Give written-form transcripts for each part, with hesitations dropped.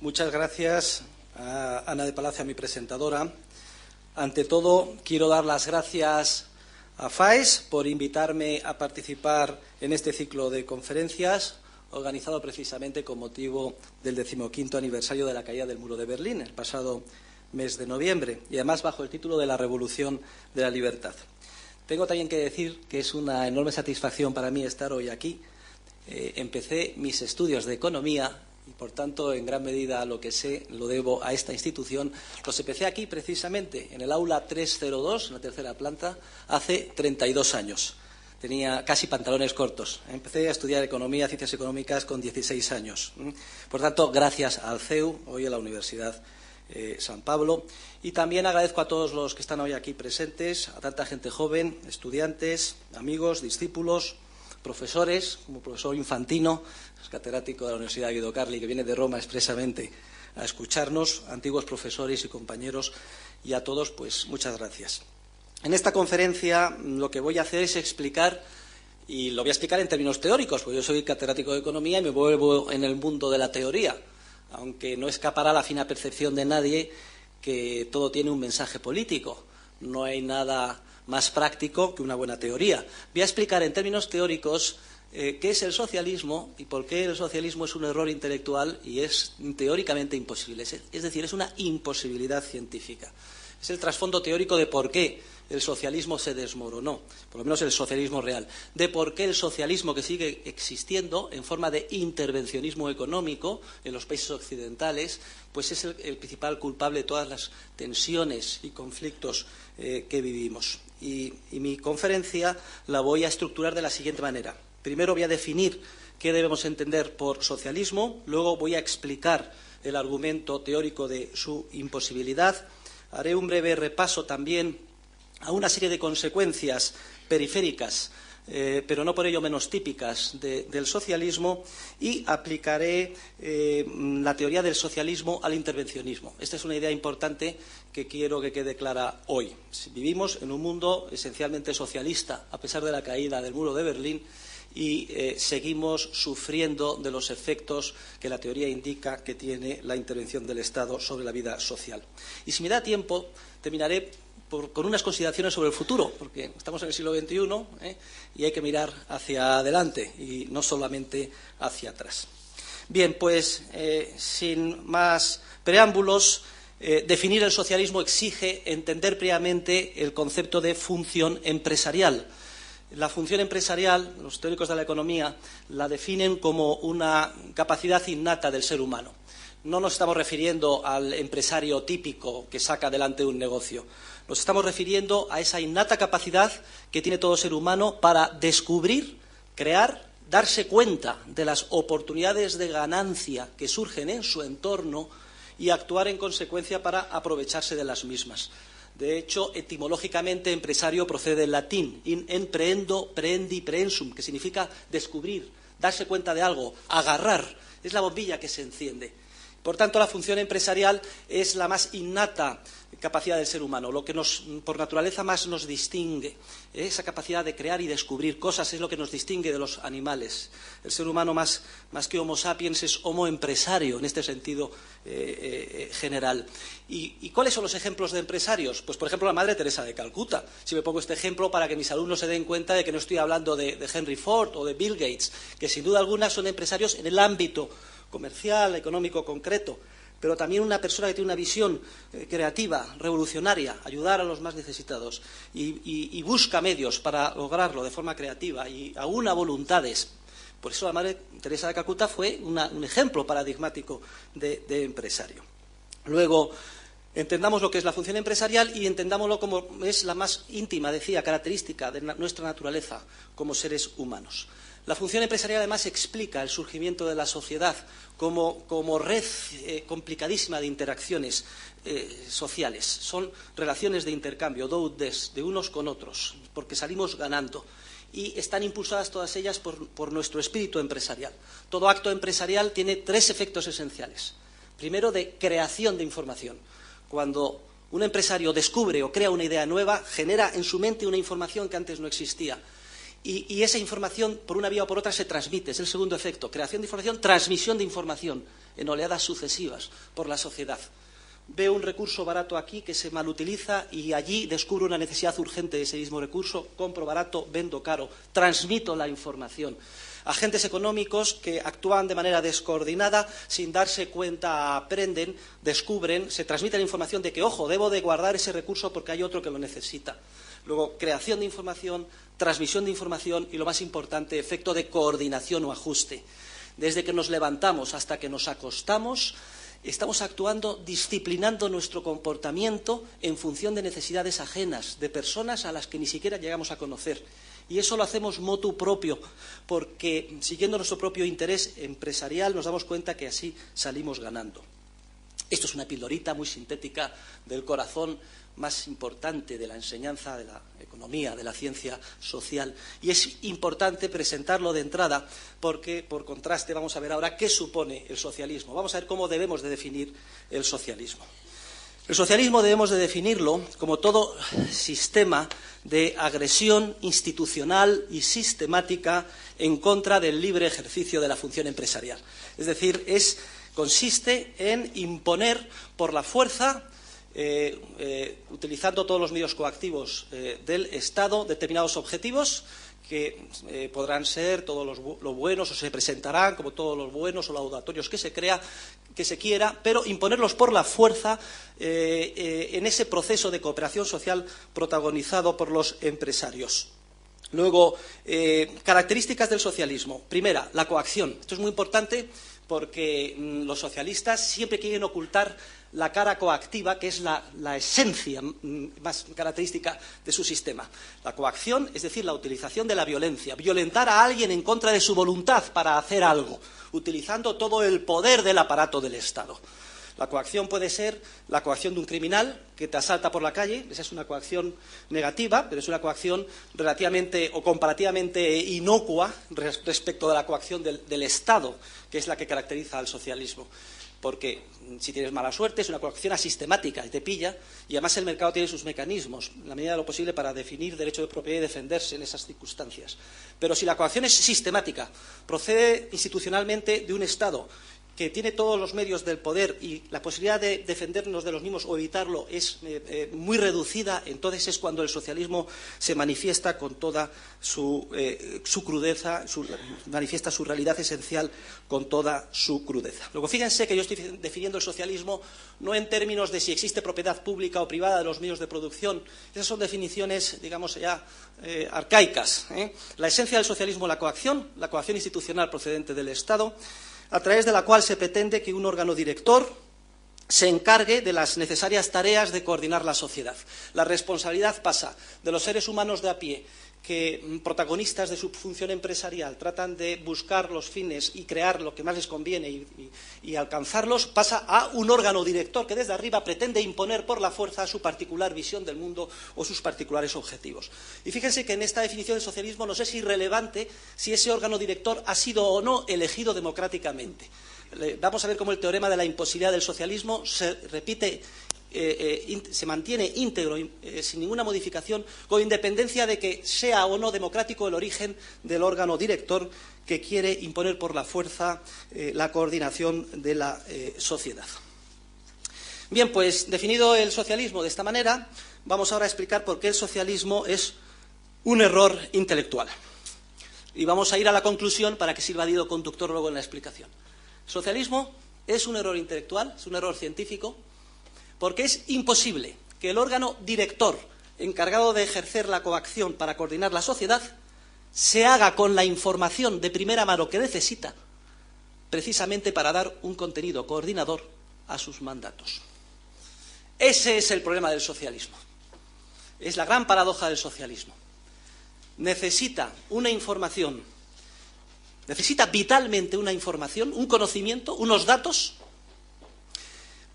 Muchas gracias a Ana de Palacio, a mi presentadora. Ante todo, quiero dar las gracias a FAES por invitarme a participar en este ciclo de conferencias organizado precisamente con motivo del 15º aniversario de la caída del muro de Berlín, el pasado mes de noviembre, y además bajo el título de la Revolución de la Libertad. Tengo también que decir que es una enorme satisfacción para mí estar hoy aquí. Empecé mis estudios de economía y, por tanto, en gran medida lo que sé lo debo a esta institución. Los empecé aquí precisamente, en el aula 302, en la tercera planta, hace 32 años. Tenía casi pantalones cortos. Empecé a estudiar economía, ciencias económicas, con 16 años. Por tanto, gracias al CEU, hoy a la Universidad San Pablo. Y también agradezco a todos los que están hoy aquí presentes, a tanta gente joven, estudiantes, amigos, discípulos, profesores, como el profesor Infantino, es catedrático de la Universidad Guido Carli, que viene de Roma expresamente a escucharnos, antiguos profesores y compañeros, y a todos, pues, muchas gracias. En esta conferencia lo que voy a hacer es explicar, y lo voy a explicar en términos teóricos, porque yo soy catedrático de Economía y me muevo en el mundo de la teoría, aunque no escapará a la fina percepción de nadie que todo tiene un mensaje político. No hay nada más práctico que una buena teoría. Voy a explicar en términos teóricos qué es el socialismo y por qué el socialismo es un error intelectual y es teóricamente imposible. Es decir, es una imposibilidad científica. Es el trasfondo teórico de por qué el socialismo se desmoronó, por lo menos el socialismo real, de por qué el socialismo que sigue existiendo en forma de intervencionismo económico en los países occidentales, pues es el principal culpable de todas las tensiones y conflictos que vivimos. Y mi conferencia la voy a estructurar de la siguiente manera. Primero voy a definir qué debemos entender por socialismo, luego voy a explicar el argumento teórico de su imposibilidad. Haré un breve repaso también a una serie de consecuencias periféricas, pero no por ello menos típicas, del socialismo, y aplicaré la teoría del socialismo al intervencionismo. Esta es una idea importante que quiero que quede clara hoy. Vivimos en un mundo esencialmente socialista, a pesar de la caída del muro de Berlín, y seguimos sufriendo de los efectos que la teoría indica que tiene la intervención del Estado sobre la vida social. Y si me da tiempo, terminaré con unas consideraciones sobre el futuro, porque estamos en el siglo XXI y hay que mirar hacia adelante y no solamente hacia atrás. Bien, pues sin más preámbulos, definir el socialismo exige entender previamente el concepto de función empresarial. La función empresarial, los teóricos de la economía, la definen como una capacidad innata del ser humano. No nos estamos refiriendo al empresario típico que saca adelante un negocio. Nos estamos refiriendo a esa innata capacidad que tiene todo ser humano para descubrir, crear, darse cuenta de las oportunidades de ganancia que surgen en su entorno y actuar en consecuencia para aprovecharse de las mismas. De hecho, etimológicamente, empresario procede del latín, in emprehendo, prehendi, prehensum, que significa descubrir, darse cuenta de algo, agarrar. Es la bombilla que se enciende. Por tanto, la función empresarial es la más innata capacidad del ser humano, lo que por naturaleza más nos distingue. Esa capacidad de crear y descubrir cosas es lo que nos distingue de los animales. El ser humano más que Homo sapiens es Homo empresario en este sentido general. ¿Y cuáles son los ejemplos de empresarios? Pues, por ejemplo, la Madre Teresa de Calcuta. Si me pongo este ejemplo para que mis alumnos se den cuenta de que no estoy hablando de Henry Ford o de Bill Gates, que sin duda alguna son empresarios en el ámbito comercial, económico concreto, pero también una persona que tiene una visión creativa, revolucionaria, ayudar a los más necesitados y busca medios para lograrlo de forma creativa y aúna voluntades. Por eso la Madre Teresa de Calcuta fue un ejemplo paradigmático de empresario. Luego, entendamos lo que es la función empresarial y entendámoslo como es la más íntima, decía, característica de nuestra naturaleza como seres humanos. La función empresarial, además, explica el surgimiento de la sociedad como red complicadísima de interacciones sociales. Son relaciones de intercambio, do-ut-des, de unos con otros, porque salimos ganando. Y están impulsadas todas ellas por nuestro espíritu empresarial. Todo acto empresarial tiene tres efectos esenciales. Primero, de creación de información. Cuando un empresario descubre o crea una idea nueva, genera en su mente una información que antes no existía. y esa información, por una vía o por otra, se transmite. Es el segundo efecto. Creación de información, transmisión de información en oleadas sucesivas por la sociedad. Veo un recurso barato aquí que se malutiliza y allí descubro una necesidad urgente de ese mismo recurso, compro barato, vendo caro, transmito la información. Agentes económicos que actúan de manera descoordinada, sin darse cuenta, aprenden, descubren, se transmite la información de que, ojo, debo de guardar ese recurso porque hay otro que lo necesita. Luego, creación de información, transmisión de información y, lo más importante, efecto de coordinación o ajuste. Desde que nos levantamos hasta que nos acostamos, estamos actuando, disciplinando nuestro comportamiento en función de necesidades ajenas, de personas a las que ni siquiera llegamos a conocer. Y eso lo hacemos motu propio, porque siguiendo nuestro propio interés empresarial nos damos cuenta que así salimos ganando. Esto es una pildorita muy sintética del corazón más importante de la enseñanza de la economía, de la ciencia social. Y es importante presentarlo de entrada porque, por contraste, vamos a ver ahora qué supone el socialismo. Vamos a ver cómo debemos de definir el socialismo. El socialismo debemos de definirlo como todo sistema de agresión institucional y sistemática en contra del libre ejercicio de la función empresarial. Es decir, consiste en imponer por la fuerza, utilizando todos los medios coactivos del Estado, determinados objetivos que podrán ser todos los buenos o se presentarán como todos los buenos o laudatorios que se quiera, pero imponerlos por la fuerza en ese proceso de cooperación social protagonizado por los empresarios. Luego, características del socialismo. Primera, la coacción. Esto es muy importante porque los socialistas siempre quieren ocultar la cara coactiva, que es la esencia más característica de su sistema. La coacción, es decir, la utilización de la violencia, violentar a alguien en contra de su voluntad para hacer algo, utilizando todo el poder del aparato del Estado. La coacción puede ser la coacción de un criminal que te asalta por la calle, esa es una coacción negativa, pero es una coacción relativamente o comparativamente inocua respecto de la coacción del Estado, que es la que caracteriza al socialismo. Porque si tienes mala suerte es una coacción asistemática y te pilla, y además el mercado tiene sus mecanismos, en la medida de lo posible, para definir derecho de propiedad y defenderse en esas circunstancias. Pero si la coacción es sistemática, procede institucionalmente de un Estado que tiene todos los medios del poder y la posibilidad de defendernos de los mismos o evitarlo es muy reducida, entonces es cuando el socialismo se manifiesta con toda su crudeza, manifiesta su realidad esencial con toda su crudeza. Luego, fíjense que yo estoy definiendo el socialismo no en términos de si existe propiedad pública o privada de los medios de producción. Esas son definiciones, digamos, ya arcaicas. La esencia del socialismo, la coacción institucional procedente del Estado, a través de la cual se pretende que un órgano director se encargue de las necesarias tareas de coordinar la sociedad. La responsabilidad pasa de los seres humanos de a pie, que protagonistas de su función empresarial tratan de buscar los fines y crear lo que más les conviene y alcanzarlos, pasa a un órgano director que desde arriba pretende imponer por la fuerza su particular visión del mundo o sus particulares objetivos. Y fíjense que en esta definición del socialismo nos es irrelevante si ese órgano director ha sido o no elegido democráticamente. Vamos a ver cómo el teorema de la imposibilidad del socialismo se repite, se mantiene íntegro, sin ninguna modificación, con independencia de que sea o no democrático el origen del órgano director que quiere imponer por la fuerza la coordinación de la sociedad. Bien, pues definido el socialismo de esta manera, vamos ahora a explicar por qué el socialismo es un error intelectual. Y vamos a ir a la conclusión para que sirva de hilo conductor luego en la explicación. El socialismo es un error intelectual, es un error científico, porque es imposible que el órgano director encargado de ejercer la coacción para coordinar la sociedad se haga con la información de primera mano que necesita precisamente para dar un contenido coordinador a sus mandatos. Ese es el problema del socialismo. Es la gran paradoja del socialismo. Necesita una información, necesita vitalmente una información, un conocimiento, unos datos,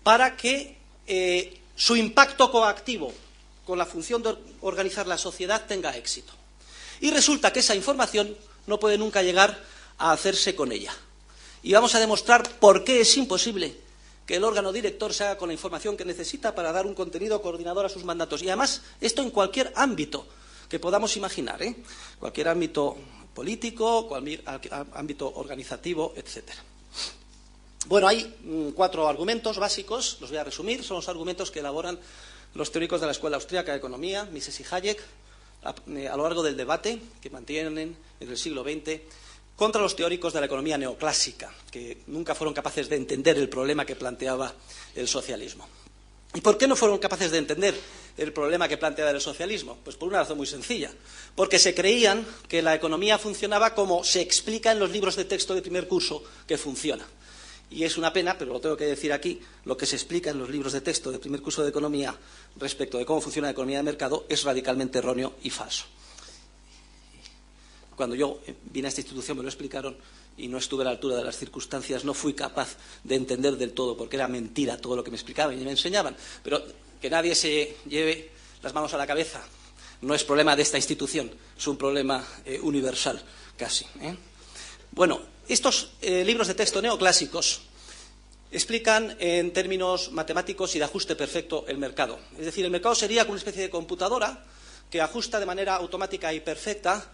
para que su impacto coactivo con la función de organizar la sociedad tenga éxito. Y resulta que esa información no puede nunca llegar a hacerse con ella. Y vamos a demostrar por qué es imposible que el órgano director se haga con la información que necesita para dar un contenido coordinador a sus mandatos. Y además, esto en cualquier ámbito que podamos imaginar, cualquier ámbito político, cualquier ámbito organizativo, etcétera. Bueno, hay 4 argumentos básicos, los voy a resumir, son los argumentos que elaboran los teóricos de la Escuela Austríaca de Economía, Mises y Hayek, a lo largo del debate que mantienen en el siglo XX contra los teóricos de la economía neoclásica, que nunca fueron capaces de entender el problema que planteaba el socialismo. ¿Y por qué no fueron capaces de entender el problema que planteaba el socialismo? Pues por una razón muy sencilla, porque se creían que la economía funcionaba como se explica en los libros de texto de primer curso que funciona. Y es una pena, pero lo tengo que decir aquí, lo que se explica en los libros de texto de primer curso de economía respecto de cómo funciona la economía de mercado es radicalmente erróneo y falso. Cuando yo vine a esta institución me lo explicaron y no estuve a la altura de las circunstancias, no fui capaz de entender del todo, porque era mentira todo lo que me explicaban y me enseñaban. Pero que nadie se lleve las manos a la cabeza. No es problema de esta institución, es un problema universal casi. Bueno, estos libros de texto neoclásicos explican en términos matemáticos y de ajuste perfecto el mercado. Es decir, el mercado sería como una especie de computadora que ajusta de manera automática y perfecta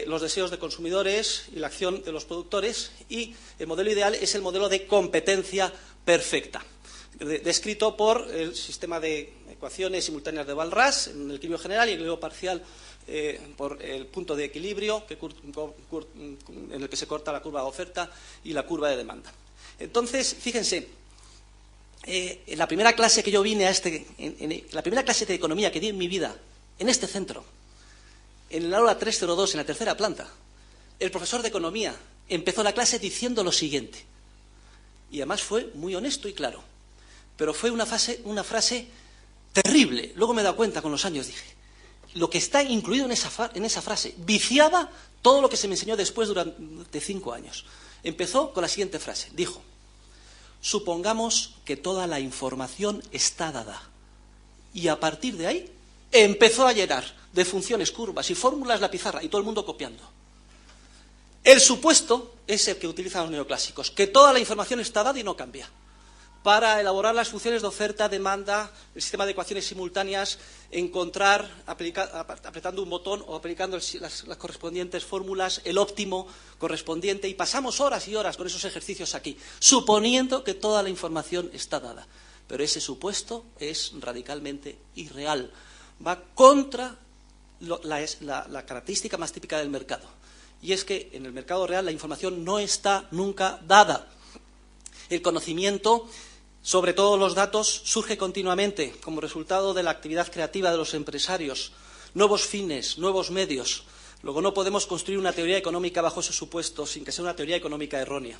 los deseos de consumidores y la acción de los productores, y el modelo ideal es el modelo de competencia perfecta, descrito por el sistema de ecuaciones simultáneas de Walras en el equilibrio general y el equilibrio parcial por el punto de equilibrio en el que se corta la curva de oferta y la curva de demanda. Entonces, fíjense, en la primera clase que yo vine la primera clase de economía que di en mi vida, en este centro, en el aula 302, en la tercera planta, el profesor de economía empezó la clase diciendo lo siguiente, y además fue muy honesto y claro, pero fue una frase terrible. Luego me he dado cuenta con los años, dije, lo que está incluido en esa frase viciaba todo lo que se me enseñó después durante 5 años. Empezó con la siguiente frase, dijo: supongamos que toda la información está dada, y a partir de ahí empezó a llenar de funciones, curvas y fórmulas la pizarra y todo el mundo copiando. El supuesto es el que utilizan los neoclásicos, que toda la información está dada y no cambia. Para elaborar las funciones de oferta, demanda, el sistema de ecuaciones simultáneas, encontrar, apretando un botón o aplicando las correspondientes fórmulas, el óptimo correspondiente, y pasamos horas y horas con esos ejercicios aquí, suponiendo que toda la información está dada. Pero ese supuesto es radicalmente irreal. Va contra la característica más típica del mercado. Y es que en el mercado real la información no está nunca dada. El conocimiento sobre todos los datos surge continuamente como resultado de la actividad creativa de los empresarios, nuevos fines, nuevos medios. Luego no podemos construir una teoría económica bajo ese supuesto sin que sea una teoría económica errónea.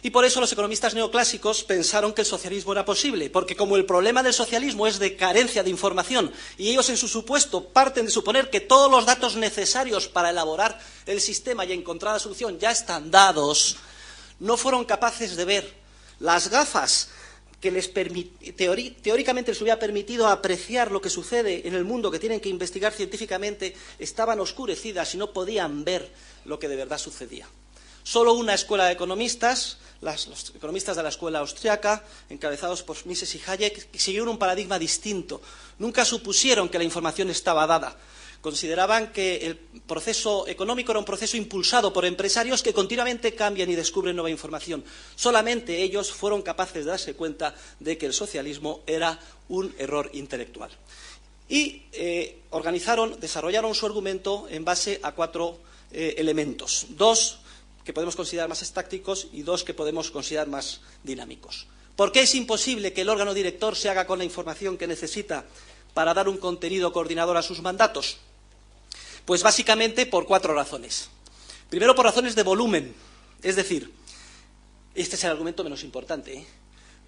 Y por eso los economistas neoclásicos pensaron que el socialismo era posible, porque como el problema del socialismo es de carencia de información y ellos en su supuesto parten de suponer que todos los datos necesarios para elaborar el sistema y encontrar la solución ya están dados, no fueron capaces de ver las gafas que teóricamente les hubiera permitido apreciar lo que sucede en el mundo, que tienen que investigar científicamente, estaban oscurecidas y no podían ver lo que de verdad sucedía. Solo una escuela de economistas, los economistas de la escuela austriaca, encabezados por Mises y Hayek, siguieron un paradigma distinto. Nunca supusieron que la información estaba dada. Consideraban que el proceso económico era un proceso impulsado por empresarios que continuamente cambian y descubren nueva información. Solamente ellos fueron capaces de darse cuenta de que el socialismo era un error intelectual. Y desarrollaron su argumento en base a 4 elementos. 2 que podemos considerar más estácticos y 2 que podemos considerar más dinámicos. ¿Por qué es imposible que el órgano director se haga con la información que necesita para dar un contenido coordinador a sus mandatos? Pues básicamente por 4 razones. Primero, por razones de volumen. Es decir, este es el argumento menos importante,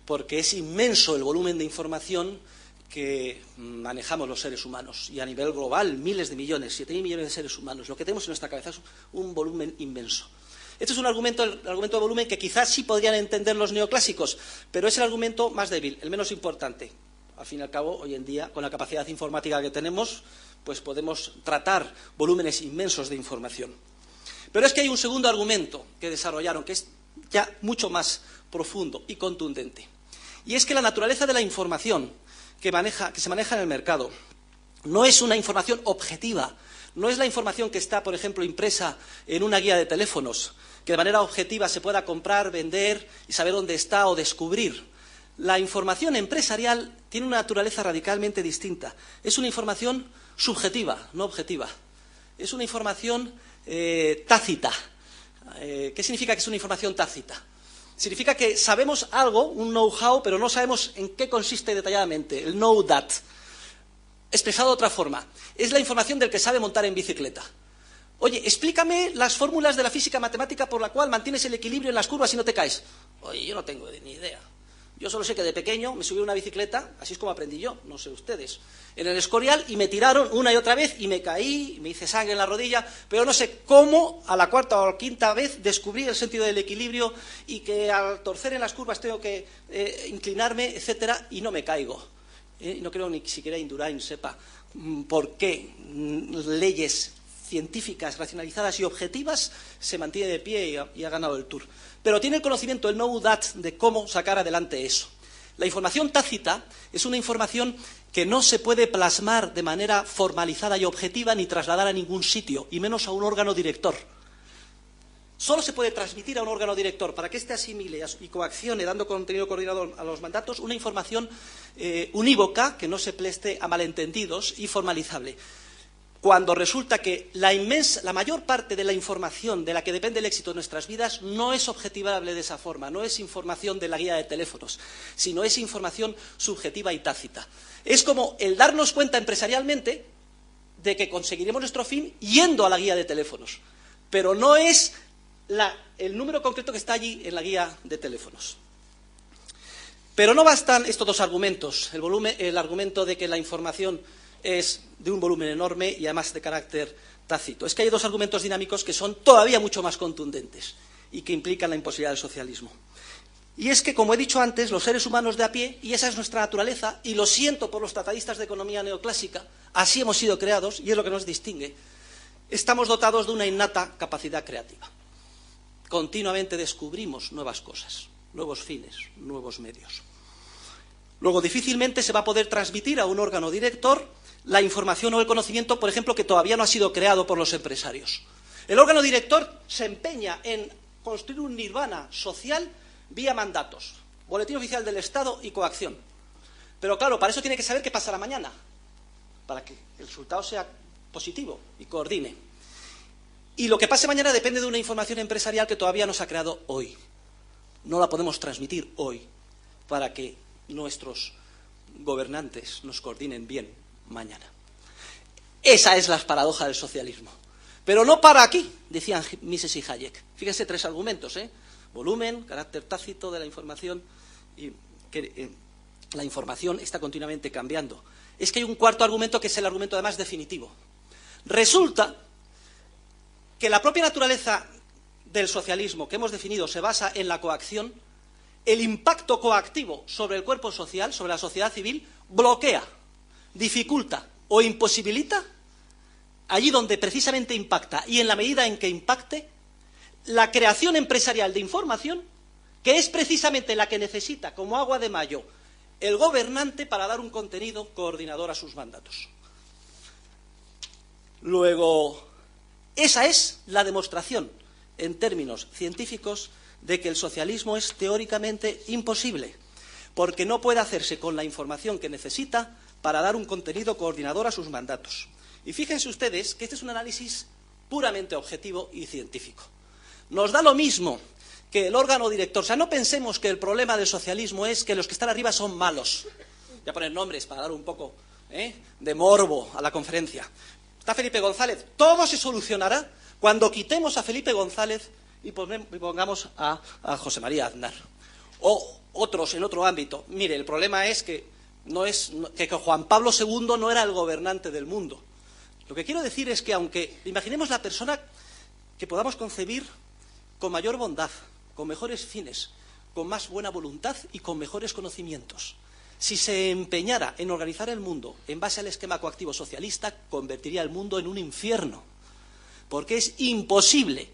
porque es inmenso el volumen de información que manejamos los seres humanos. Y a nivel global, miles de millones, 7.000 millones de seres humanos. Lo que tenemos en nuestra cabeza es un volumen inmenso. Este es el argumento de volumen que quizás sí podrían entender los neoclásicos, pero es el argumento más débil, el menos importante. Al fin y al cabo, hoy en día, con la capacidad informática que tenemos, pues podemos tratar volúmenes inmensos de información. Pero es que hay un segundo argumento que desarrollaron, que es ya mucho más profundo y contundente. Y es que la naturaleza de la información que se maneja en el mercado no es una información objetiva, no es la información que está, por ejemplo, impresa en una guía de teléfonos, que de manera objetiva se pueda comprar, vender y saber dónde está o descubrir. La información empresarial tiene una naturaleza radicalmente distinta. Es una información subjetiva, no objetiva. Es una información tácita. ¿Qué significa que es una información tácita? Significa que sabemos algo, un know-how, pero no sabemos en qué consiste detalladamente, el know that. Expresado de otra forma, es la información del que sabe montar en bicicleta. Oye, explícame las fórmulas de la física matemática por la cual mantienes el equilibrio en las curvas y no te caes. Oye, yo no tengo ni idea. Yo solo sé que de pequeño me subí a una bicicleta, así es como aprendí yo, no sé ustedes, en el Escorial y me tiraron una y otra vez y me caí, me hice sangre en la rodilla, pero no sé cómo a la cuarta o quinta vez descubrí el sentido del equilibrio y que al torcer en las curvas tengo que inclinarme, etcétera, y no me caigo. No creo ni siquiera Indurain sepa por qué leyes científicas, racionalizadas y objetivas se mantiene de pie y ha ganado el Tour. Pero tiene el conocimiento, el know that, de cómo sacar adelante eso. La información tácita es una información que no se puede plasmar de manera formalizada y objetiva ni trasladar a ningún sitio, y menos a un órgano director. Solo se puede transmitir a un órgano director para que éste asimile y coaccione, dando contenido coordinador a los mandatos, una información unívoca que no se preste a malentendidos y formalizable. Cuando resulta que la mayor parte de la información de la que depende el éxito de nuestras vidas no es objetivable de esa forma, no es información de la guía de teléfonos, sino es información subjetiva y tácita. Es como el darnos cuenta empresarialmente de que conseguiremos nuestro fin yendo a la guía de teléfonos, pero no es el número concreto que está allí en la guía de teléfonos. Pero no bastan estos dos argumentos, el argumento de que la información es de un volumen enorme y además de carácter tácito. Es que hay dos argumentos dinámicos que son todavía mucho más contundentes y que implican la imposibilidad del socialismo. Y es que, como he dicho antes, los seres humanos de a pie, y esa es nuestra naturaleza, y lo siento por los tratadistas de economía neoclásica, así hemos sido creados, y es lo que nos distingue, estamos dotados de una innata capacidad creativa. Continuamente descubrimos nuevas cosas, nuevos fines, nuevos medios. Luego, difícilmente se va a poder transmitir a un órgano director la información o el conocimiento, por ejemplo, que todavía no ha sido creado por los empresarios. El órgano director se empeña en construir un nirvana social vía mandatos, boletín oficial del Estado y coacción. Pero claro, para eso tiene que saber qué pasará mañana, para que el resultado sea positivo y coordine. Y lo que pase mañana depende de una información empresarial que todavía no se ha creado hoy. No la podemos transmitir hoy para que nuestros gobernantes nos coordinen bien mañana. Esa es la paradoja del socialismo. Pero no para aquí, decían Mises y Hayek. Fíjense, tres argumentos, volumen, carácter tácito de la información y que la información está continuamente cambiando. Es que hay un cuarto argumento que es el argumento además definitivo. Resulta que la propia naturaleza del socialismo que hemos definido se basa en la coacción. El impacto coactivo sobre el cuerpo social, sobre la sociedad civil, bloquea, dificulta o imposibilita, allí donde precisamente impacta y en la medida en que impacte, la creación empresarial de información, que es precisamente la que necesita, como agua de mayo, el gobernante para dar un contenido coordinador a sus mandatos. Luego, esa es la demostración, en términos científicos, de que el socialismo es teóricamente imposible, porque no puede hacerse con la información que necesita para dar un contenido coordinador a sus mandatos. Y fíjense ustedes que este es un análisis puramente objetivo y científico. Nos da lo mismo que el órgano director. O sea, no pensemos que el problema del socialismo es que los que están arriba son malos. Voy a poner nombres para dar un poco de morbo a la conferencia. Está Felipe González. Todo se solucionará cuando quitemos a Felipe González y pongamos a José María Aznar. O otros en otro ámbito. Mire, el problema es que Juan Pablo II no era el gobernante del mundo. Lo que quiero decir es que aunque imaginemos la persona que podamos concebir con mayor bondad, con mejores fines, con más buena voluntad y con mejores conocimientos, si se empeñara en organizar el mundo en base al esquema coactivo socialista, convertiría el mundo en un infierno. Porque es imposible,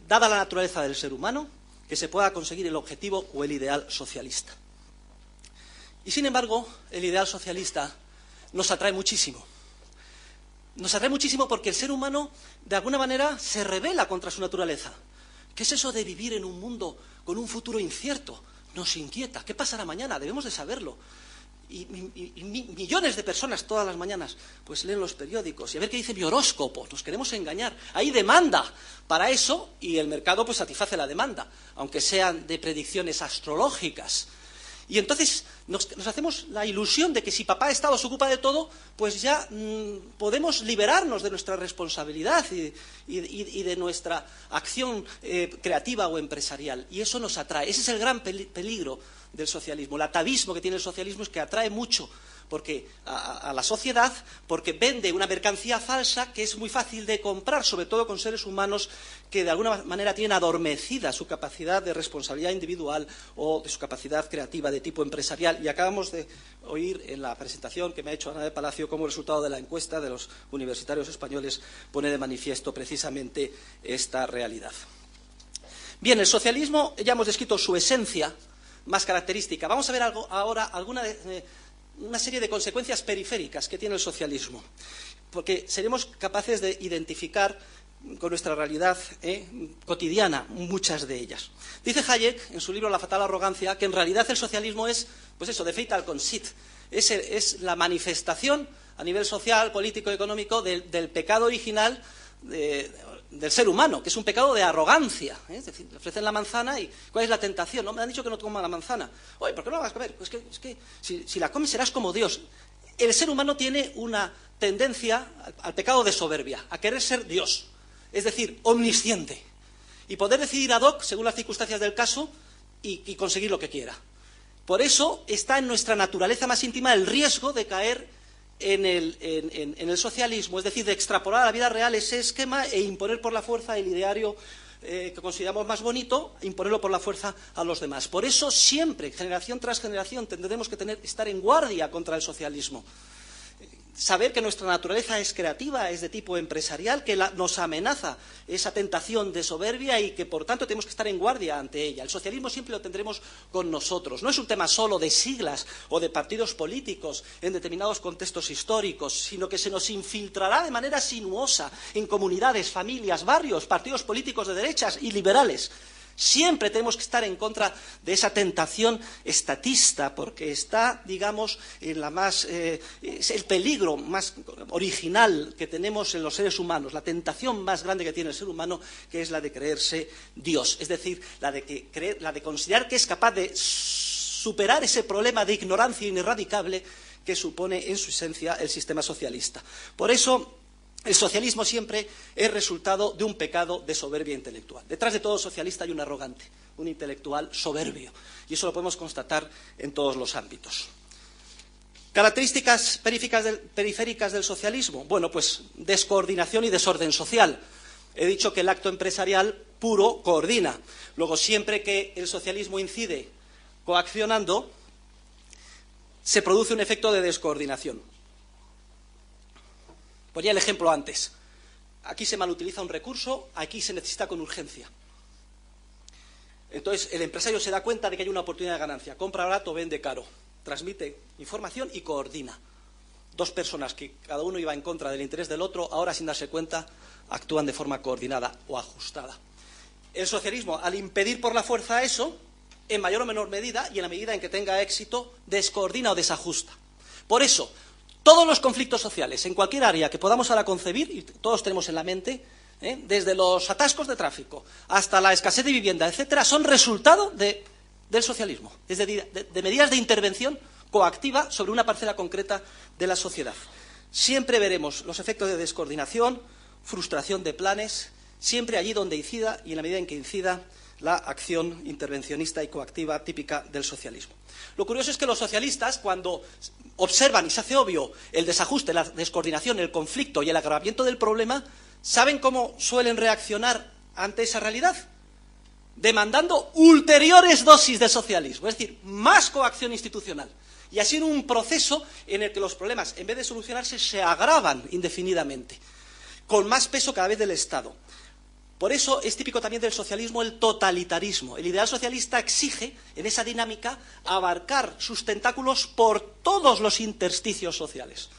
dada la naturaleza del ser humano, que se pueda conseguir el objetivo o el ideal socialista. Y sin embargo, el ideal socialista nos atrae muchísimo. Nos atrae muchísimo porque el ser humano, de alguna manera, se rebela contra su naturaleza. ¿Qué es eso de vivir en un mundo con un futuro incierto? Nos inquieta. ¿Qué pasará mañana? Debemos de saberlo. Y millones de personas todas las mañanas pues leen los periódicos y a ver qué dice mi horóscopo. Nos queremos engañar. Hay demanda para eso y el mercado pues satisface la demanda, aunque sean de predicciones astrológicas. Y entonces nos hacemos la ilusión de que si papá Estado se ocupa de todo, pues ya podemos liberarnos de nuestra responsabilidad y de nuestra acción creativa o empresarial. Y eso nos atrae. Ese es el gran peligro del socialismo. El atavismo que tiene el socialismo es que atrae mucho a la sociedad porque vende una mercancía falsa que es muy fácil de comprar, sobre todo con seres humanos que de alguna manera tienen adormecida su capacidad de responsabilidad individual o de su capacidad creativa de tipo empresarial. Y acabamos de oír en la presentación que me ha hecho Ana de Palacio cómo el resultado de la encuesta de los universitarios españoles pone de manifiesto precisamente esta realidad. Bien, el socialismo, ya hemos descrito su esencia más característica. Vamos a ver ahora una serie de consecuencias periféricas que tiene el socialismo, porque seremos capaces de identificar con nuestra realidad cotidiana muchas de ellas. Dice Hayek, en su libro La fatal arrogancia, que en realidad el socialismo es, pues eso, de fatal conceit, es la manifestación a nivel social, político y económico del pecado original del ser humano, que es un pecado de arrogancia. Es decir, le ofrecen la manzana y ¿cuál es la tentación? No, me han dicho que no coma la manzana. Oye, ¿por qué no la vas a comer? Es que si la comes serás como Dios. El ser humano tiene una tendencia al pecado de soberbia, a querer ser Dios, es decir, omnisciente, y poder decidir ad hoc, según las circunstancias del caso, y conseguir lo que quiera. Por eso está en nuestra naturaleza más íntima el riesgo de caer en el socialismo, es decir, de extrapolar a la vida real ese esquema e imponer por la fuerza el ideario que consideramos más bonito, imponerlo por la fuerza a los demás. Por eso siempre, generación tras generación, tendremos que estar en guardia contra el socialismo. Saber que nuestra naturaleza es creativa, es de tipo empresarial, que nos amenaza esa tentación de soberbia y que, por tanto, tenemos que estar en guardia ante ella. El socialismo siempre lo tendremos con nosotros. No es un tema solo de siglas o de partidos políticos en determinados contextos históricos, sino que se nos infiltrará de manera sinuosa en comunidades, familias, barrios, partidos políticos de derechas y liberales. Siempre tenemos que estar en contra de esa tentación estatista, porque está, digamos, es el peligro más original que tenemos en los seres humanos, la tentación más grande que tiene el ser humano, que es la de creerse Dios, es decir, la de considerar que es capaz de superar ese problema de ignorancia ineradicable que supone en su esencia el sistema socialista. Por eso, el socialismo siempre es resultado de un pecado de soberbia intelectual. Detrás de todo socialista hay un arrogante, un intelectual soberbio, y eso lo podemos constatar en todos los ámbitos. Características periféricas del socialismo. Bueno, pues descoordinación y desorden social. He dicho que el acto empresarial puro coordina. Luego, siempre que el socialismo incide coaccionando, se produce un efecto de descoordinación. Ponía el ejemplo antes. Aquí se malutiliza un recurso, aquí se necesita con urgencia. Entonces, el empresario se da cuenta de que hay una oportunidad de ganancia. Compra barato, vende caro. Transmite información y coordina. Dos personas que cada uno iba en contra del interés del otro, ahora sin darse cuenta, actúan de forma coordinada o ajustada. El socialismo, al impedir por la fuerza eso, en mayor o menor medida, y en la medida en que tenga éxito, descoordina o desajusta. Por eso, todos los conflictos sociales, en cualquier área que podamos ahora concebir, y todos tenemos en la mente, desde los atascos de tráfico hasta la escasez de vivienda, etcétera, son resultado del socialismo, es decir, de medidas de intervención coactiva sobre una parcela concreta de la sociedad. Siempre veremos los efectos de descoordinación, frustración de planes, siempre allí donde incida y en la medida en que incida la acción intervencionista y coactiva típica del socialismo. Lo curioso es que los socialistas, cuando observan y se hace obvio el desajuste, la descoordinación, el conflicto y el agravamiento del problema, ¿saben cómo suelen reaccionar ante esa realidad? Demandando ulteriores dosis de socialismo, es decir, más coacción institucional. Y así en un proceso en el que los problemas, en vez de solucionarse, se agravan indefinidamente, con más peso cada vez del Estado. Por eso es típico también del socialismo el totalitarismo. El ideal socialista exige, en esa dinámica, abarcar sus tentáculos por todos los intersticios sociales.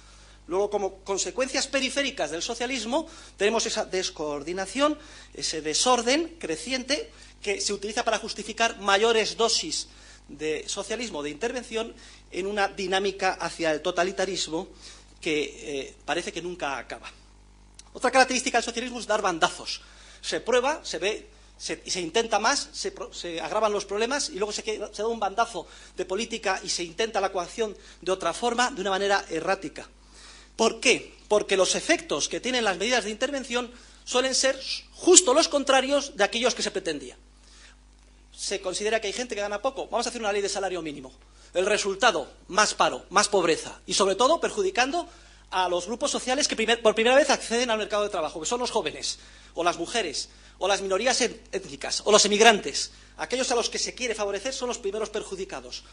Luego, como consecuencias periféricas del socialismo, tenemos esa descoordinación, ese desorden creciente que se utiliza para justificar mayores dosis de socialismo, de intervención, en una dinámica hacia el totalitarismo que parece que nunca acaba. Otra característica del socialismo es dar bandazos. Se prueba, se ve, se intenta más, se agravan los problemas y luego se da un bandazo de política y se intenta la coacción de otra forma, de una manera errática. ¿Por qué? Porque los efectos que tienen las medidas de intervención suelen ser justo los contrarios de aquellos que se pretendía. Se considera que hay gente que gana poco, vamos a hacer una ley de salario mínimo. El resultado, más paro, más pobreza y, sobre todo, perjudicando a los grupos sociales que por primera vez acceden al mercado de trabajo, que son los jóvenes, o las mujeres, o las minorías étnicas, o los emigrantes. Aquellos a los que se quiere favorecer son los primeros perjudicados.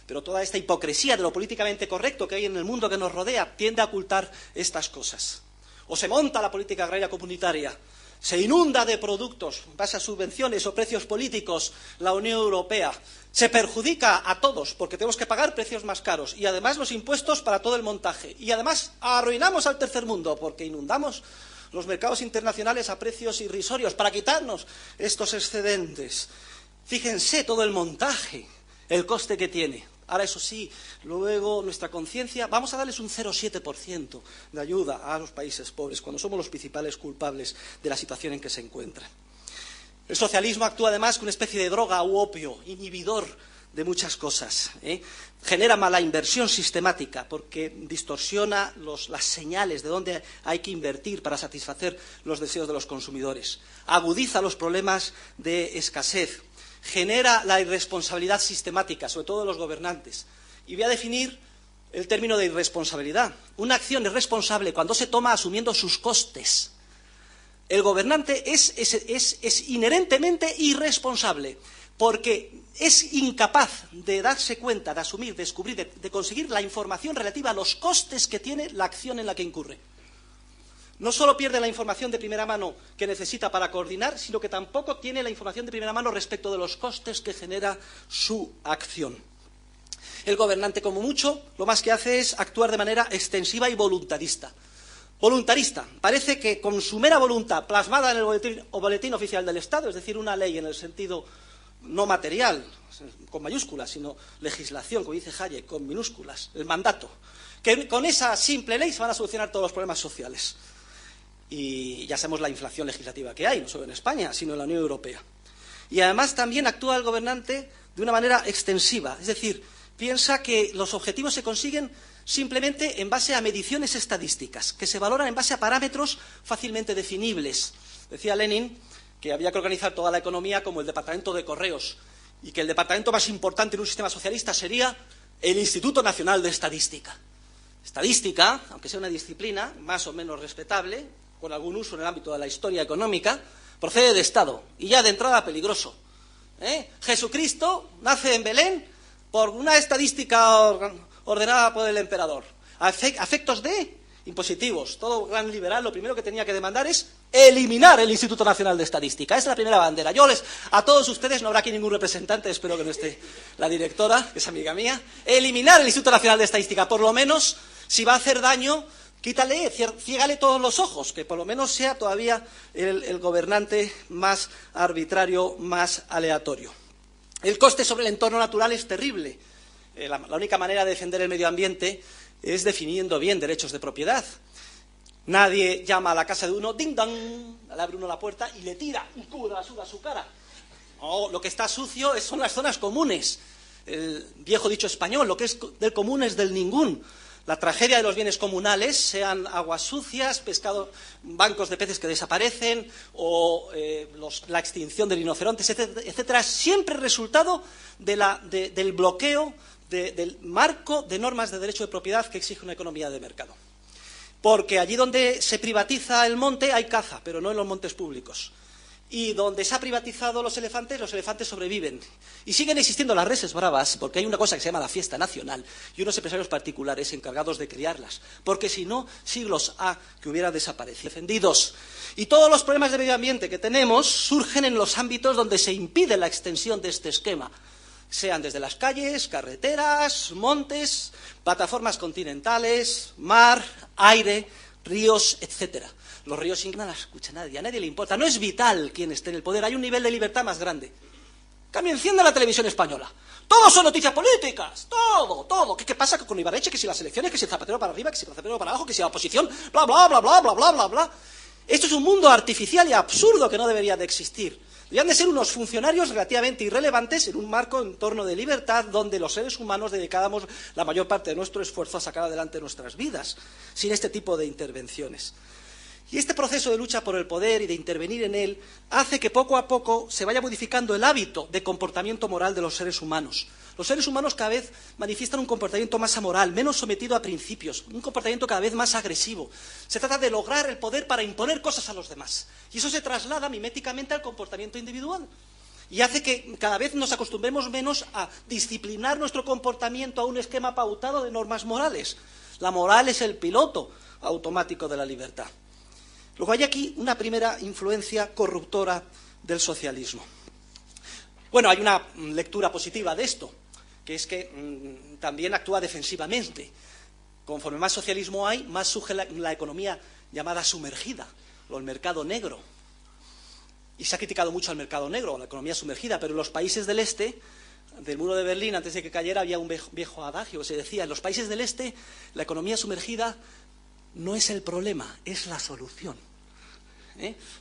Pero toda esta hipocresía de lo políticamente correcto que hay en el mundo que nos rodea tiende a ocultar estas cosas. O se monta la política agraria comunitaria, se inunda de productos en base a subvenciones o precios políticos la Unión Europea, se perjudica a todos porque tenemos que pagar precios más caros y además los impuestos para todo el montaje. Y además arruinamos al tercer mundo porque inundamos los mercados internacionales a precios irrisorios para quitarnos estos excedentes. Fíjense todo el montaje, el coste que tiene. Ahora, eso sí, luego nuestra conciencia, vamos a darles un 0,7% de ayuda a los países pobres, cuando somos los principales culpables de la situación en que se encuentran. El socialismo actúa además como una especie de droga u opio, inhibidor de muchas cosas. Genera mala inversión sistemática porque distorsiona las señales de dónde hay que invertir para satisfacer los deseos de los consumidores. Agudiza los problemas de escasez. Genera la irresponsabilidad sistemática, sobre todo de los gobernantes. Y voy a definir el término de irresponsabilidad. Una acción es responsable cuando se toma asumiendo sus costes. El gobernante es inherentemente irresponsable porque es incapaz de darse cuenta, de asumir, de descubrir, de conseguir la información relativa a los costes que tiene la acción en la que incurre. No solo pierde la información de primera mano que necesita para coordinar, sino que tampoco tiene la información de primera mano respecto de los costes que genera su acción. El gobernante, como mucho, lo más que hace es actuar de manera extensiva y voluntarista. Voluntarista. Parece que con su mera voluntad plasmada en el boletín oficial del Estado, es decir, una ley en el sentido no material, con mayúsculas, sino legislación, como dice Hayek, con minúsculas, el mandato, que con esa simple ley se van a solucionar todos los problemas sociales. Y ya sabemos la inflación legislativa que hay, no solo en España, sino en la Unión Europea. Y además también actúa el gobernante de una manera extensiva, es decir, piensa que los objetivos se consiguen simplemente en base a mediciones estadísticas, que se valoran en base a parámetros fácilmente definibles. Decía Lenin que había que organizar toda la economía como el departamento de correos y que el departamento más importante en un sistema socialista sería el Instituto Nacional de Estadística. Estadística, aunque sea una disciplina más o menos respetable, con algún uso en el ámbito de la historia económica, procede de Estado y ya de entrada peligroso. Jesucristo nace en Belén por una estadística ordenada por el emperador. A efectos de impositivos. Todo gran liberal lo primero que tenía que demandar es eliminar el Instituto Nacional de Estadística. Esa es la primera bandera. A todos ustedes, no habrá aquí ningún representante, espero que no esté la directora, que es amiga mía, eliminar el Instituto Nacional de Estadística. Por lo menos, si va a hacer daño, quítale, ciégale todos los ojos, que por lo menos sea todavía el gobernante más arbitrario, más aleatorio. El coste sobre el entorno natural es terrible. La única manera de defender el medio ambiente es definiendo bien derechos de propiedad. Nadie llama a la casa de uno, ding dong, le abre uno la puerta y le tira un cubo de basura a su cara. No, lo que está sucio son las zonas comunes. El viejo dicho español, lo que es del común es del ningún. La tragedia de los bienes comunales, sean aguas sucias, pescado, bancos de peces que desaparecen o la extinción de rinocerontes, etcétera, es siempre resultado del bloqueo del marco de normas de derecho de propiedad que exige una economía de mercado. Porque allí donde se privatiza el monte hay caza, pero no en los montes públicos. Y donde se ha privatizado los elefantes sobreviven. Y siguen existiendo las reses bravas, porque hay una cosa que se llama la fiesta nacional, y unos empresarios particulares encargados de criarlas. Porque si no, siglos ha que hubiera desaparecido. Defendidos. Y todos los problemas de medio ambiente que tenemos surgen en los ámbitos donde se impide la extensión de este esquema. sean desde las calles, carreteras, montes, plataformas continentales, mar, aire, ríos, etcétera. Los ríos no las escucha nadie, a nadie le importa. No es vital quién esté en el poder, hay un nivel de libertad más grande. Cambio, enciende la televisión española. Todo son noticias políticas, todo. ¿Qué pasa con Ibarretxe? Que si las elecciones, que si el Zapatero para arriba, que si el Zapatero para abajo, que si la oposición, bla, bla, bla, bla, bla, bla, bla, bla. Esto es un mundo artificial y absurdo que no debería de existir. Deberían de ser unos funcionarios relativamente irrelevantes en un marco entorno de libertad donde los seres humanos dedicáramos la mayor parte de nuestro esfuerzo a sacar adelante nuestras vidas, sin este tipo de intervenciones. Y este proceso de lucha por el poder y de intervenir en él hace que poco a poco se vaya modificando el hábito de comportamiento moral de los seres humanos. Los seres humanos cada vez manifiestan un comportamiento más amoral, menos sometido a principios, un comportamiento cada vez más agresivo. Se trata de lograr el poder para imponer cosas a los demás. Y eso se traslada miméticamente al comportamiento individual. Y hace que cada vez nos acostumbremos menos a disciplinar nuestro comportamiento a un esquema pautado de normas morales. La moral es el piloto automático de la libertad. Luego hay aquí una primera influencia corruptora del socialismo. Bueno, hay una lectura positiva de esto, que es que también actúa defensivamente. Conforme más socialismo hay, más surge la economía llamada sumergida, o el mercado negro. Y se ha criticado mucho al mercado negro, la economía sumergida, pero en los países del este, del muro de Berlín, antes de que cayera, había un viejo adagio que se decía, en los países del este, la economía sumergida no es el problema, es la solución.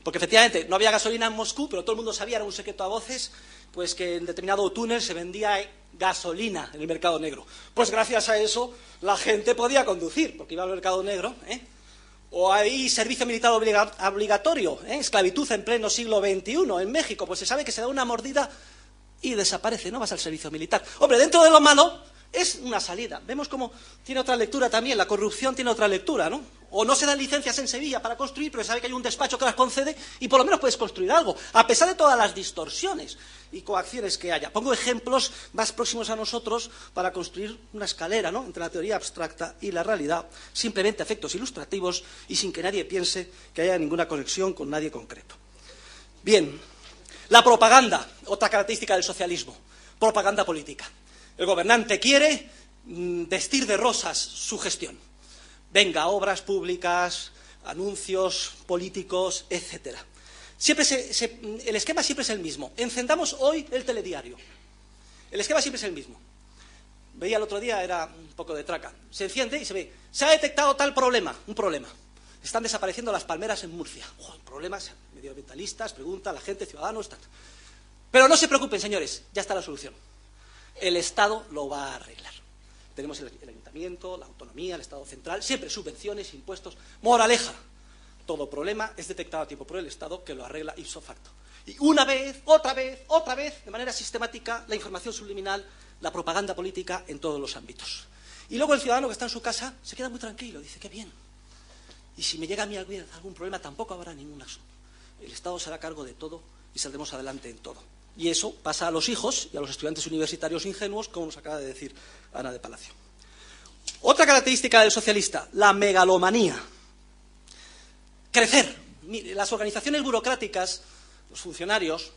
Porque efectivamente no había gasolina en Moscú, pero todo el mundo sabía, era un secreto a voces, pues que en determinado túnel se vendía gasolina en el mercado negro. Pues gracias a eso la gente podía conducir, porque iba al mercado negro. O hay servicio militar obligatorio, esclavitud en pleno siglo XXI en México, pues se sabe que se da una mordida y desaparece, no vas al servicio militar. Hombre, dentro de lo malo es una salida. Vemos cómo tiene otra lectura también, la corrupción tiene otra lectura, ¿no? O no se dan licencias en Sevilla para construir, pero se sabe que hay un despacho que las concede y por lo menos puedes construir algo, a pesar de todas las distorsiones y coacciones que haya. Pongo ejemplos más próximos a nosotros para construir una escalera, ¿no?, entre la teoría abstracta y la realidad, simplemente efectos ilustrativos y sin que nadie piense que haya ninguna conexión con nadie concreto. Bien, la propaganda, otra característica del socialismo, propaganda política. El gobernante quiere vestir de rosas su gestión. Venga, obras públicas, anuncios políticos, etc. El esquema siempre es el mismo. Encendamos hoy el telediario. El esquema siempre es el mismo. Veía el otro día, era un poco de traca. Se enciende y se ve, se ha detectado tal problema, un problema. Están desapareciendo las palmeras en Murcia. Problemas medioambientalistas, pregunta la gente, ciudadanos, tal. Pero no se preocupen, señores, ya está la solución. El Estado lo va a arreglar. Tenemos el ayuntamiento, la autonomía, el Estado central, siempre subvenciones, impuestos. Moraleja, todo problema es detectado a tiempo por el Estado, que lo arregla ipso facto. Y una vez, otra vez, de manera sistemática, la información subliminal, la propaganda política en todos los ámbitos. Y luego el ciudadano que está en su casa se queda muy tranquilo, dice, qué bien. Y si me llega a mí algún problema, tampoco habrá ningún asunto. El Estado se hará cargo de todo y saldremos adelante en todo. Y eso pasa a los hijos y a los estudiantes universitarios ingenuos, como nos acaba de decir Ana de Palacio. Otra característica del socialista, la megalomanía. Crecer. Las organizaciones burocráticas, los funcionarios,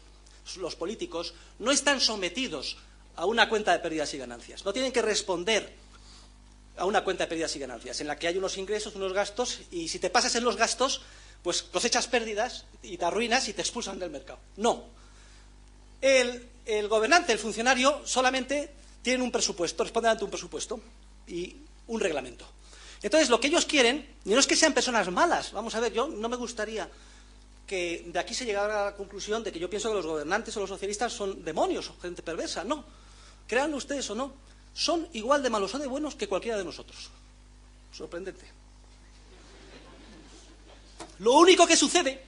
los políticos, no están sometidos a una cuenta de pérdidas y ganancias. No tienen que responder a una cuenta de pérdidas y ganancias, en la que hay unos ingresos, unos gastos, y si te pasas en los gastos, pues cosechas pérdidas y te arruinas y te expulsan del mercado. No. El gobernante, el funcionario, solamente tiene un presupuesto, responde ante un presupuesto y un reglamento. Entonces, lo que ellos quieren, no es que sean personas malas. Vamos a ver, yo no me gustaría que de aquí se llegara a la conclusión de que yo pienso que los gobernantes o los socialistas son demonios o gente perversa. No, créanlo ustedes o no, son igual de malos o de buenos que cualquiera de nosotros. Sorprendente. Lo único que sucede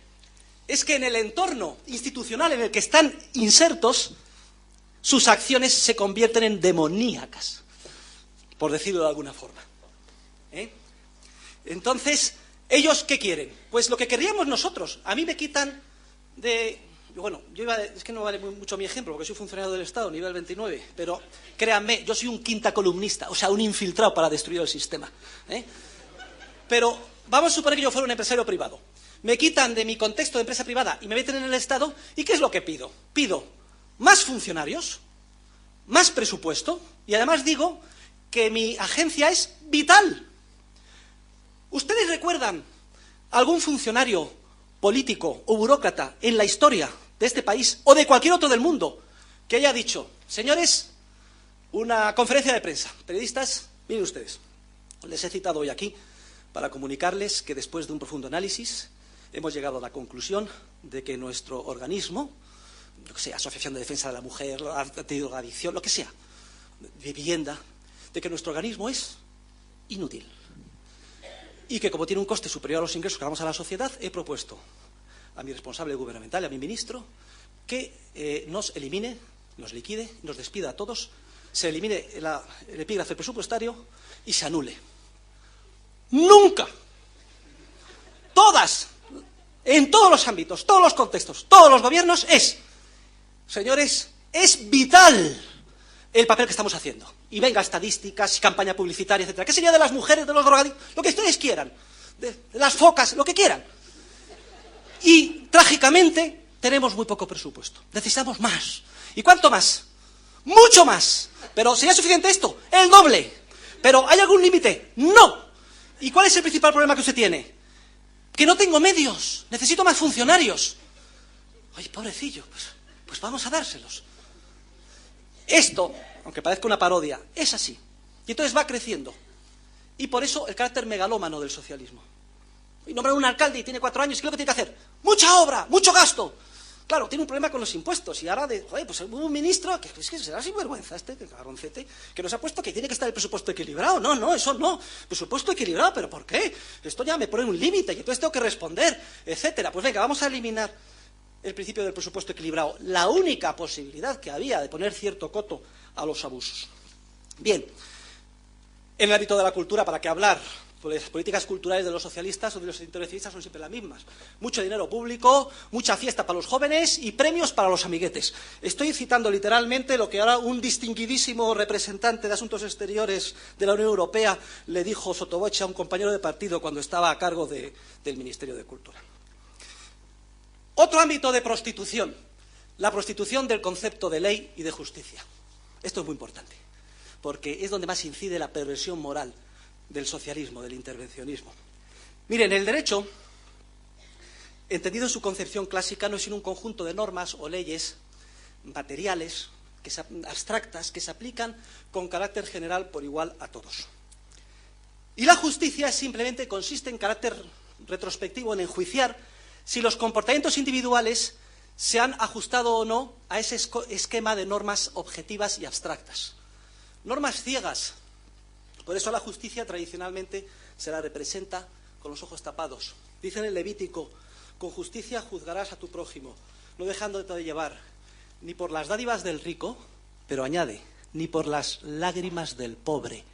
es que en el entorno institucional en el que están insertos, sus acciones se convierten en demoníacas, por decirlo de alguna forma. Entonces, ¿ellos qué quieren? Pues lo que queríamos nosotros. A mí me quitan de... Bueno, es que no vale mucho mi ejemplo, porque soy funcionario del Estado, nivel 29, pero créanme, yo soy un quinta columnista, o sea, un infiltrado para destruir el sistema. Pero vamos a suponer que yo fuera un empresario privado. Me quitan de mi contexto de empresa privada y me meten en el Estado, ¿y qué es lo que pido? Pido más funcionarios, más presupuesto y además digo que mi agencia es vital. ¿Ustedes recuerdan algún funcionario político o burócrata en la historia de este país o de cualquier otro del mundo que haya dicho, señores, una conferencia de prensa, periodistas, miren ustedes, les he citado hoy aquí para comunicarles que después de un profundo análisis hemos llegado a la conclusión de que nuestro organismo, lo que sea, Asociación de Defensa de la Mujer, Antidrogadicción, lo que sea, vivienda, de que nuestro organismo es inútil. Y que como tiene un coste superior a los ingresos que damos a la sociedad, he propuesto a mi responsable gubernamental, a mi ministro, que nos elimine, nos liquide, nos despida a todos, se elimine el epígrafe presupuestario y se anule. Nunca, todas, en todos los ámbitos, todos los contextos, todos los gobiernos, señores, es vital el papel que estamos haciendo. Y venga, estadísticas, campaña publicitaria, etcétera. ¿Qué sería de las mujeres, de los drogadictos? Lo que ustedes quieran. De las focas, lo que quieran. Y, trágicamente, tenemos muy poco presupuesto. Necesitamos más. ¿Y cuánto más? ¡Mucho más! ¿Pero sería suficiente esto? ¡El doble! ¿Pero hay algún límite? ¡No! ¿Y cuál es el principal problema que usted tiene? Que no tengo medios. Necesito más funcionarios. Oye, pobrecillo, pues vamos a dárselos. Esto, aunque parezca una parodia, es así. Y entonces va creciendo. Y por eso el carácter megalómano del socialismo. Y nombrar un alcalde y tiene 4 años, ¿qué es lo que tiene que hacer? ¡Mucha obra! ¡Mucho gasto! Claro, tiene un problema con los impuestos. Y ahora, pues un ministro, que es que será sinvergüenza que cabroncete, que nos ha puesto que tiene que estar el presupuesto equilibrado. No, eso no. Presupuesto equilibrado, ¿pero por qué? Esto ya me pone un límite y entonces tengo que responder, etcétera. Pues venga, vamos a eliminar el principio del presupuesto equilibrado. La única posibilidad que había de poner cierto coto a los abusos. Bien, en el ámbito de la cultura, ¿para qué hablar? Pues las políticas culturales de los socialistas o de los intervencionistas son siempre las mismas. Mucho dinero público, mucha fiesta para los jóvenes y premios para los amiguetes. Estoy citando literalmente lo que ahora un distinguidísimo representante de Asuntos Exteriores de la Unión Europea le dijo sottovoce a un compañero de partido cuando estaba a cargo del Ministerio de Cultura. Otro ámbito de prostitución, la prostitución del concepto de ley y de justicia. Esto es muy importante, porque es donde más incide la perversión moral del socialismo, del intervencionismo. Miren, el derecho, entendido en su concepción clásica, no es sino un conjunto de normas o leyes materiales, abstractas, que se aplican con carácter general por igual a todos. Y la justicia simplemente consiste en carácter retrospectivo, en enjuiciar si los comportamientos individuales se han ajustado o no a ese esquema de normas objetivas y abstractas. Normas ciegas. Por eso la justicia tradicionalmente se la representa con los ojos tapados. Dice en el Levítico, con justicia juzgarás a tu prójimo, no dejándote de llevar ni por las dádivas del rico, pero añade, ni por las lágrimas del pobre,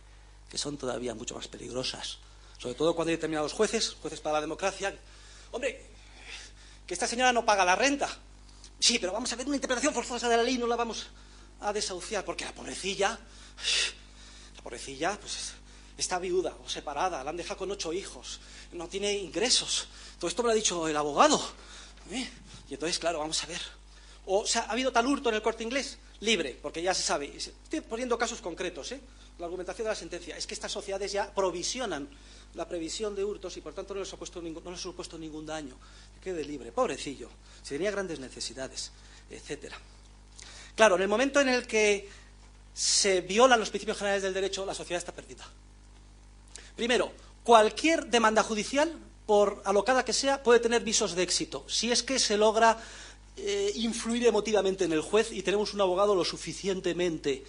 que son todavía mucho más peligrosas. Sobre todo cuando hay determinados jueces para la democracia. Hombre, que esta señora no paga la renta. Sí, pero vamos a ver una interpretación forzosa de la ley, no la vamos a desahuciar, porque la pobrecilla, pues está viuda o separada, la han dejado con 8 hijos, no tiene ingresos. Todo esto me lo ha dicho el abogado. Y entonces, claro, vamos a ver. O sea, ¿ha habido tal hurto en el Corte Inglés? Libre, porque ya se sabe. Estoy poniendo casos concretos, La argumentación de la sentencia es que estas sociedades ya provisionan la previsión de hurtos y por tanto no les ha supuesto ningún daño. Quede libre, pobrecillo, si tenía grandes necesidades, etcétera. Claro, en el momento en el que se violan los principios generales del derecho, la sociedad está perdida. Primero, cualquier demanda judicial, por alocada que sea, puede tener visos de éxito, si es que se logra influir emotivamente en el juez y tenemos un abogado lo suficientemente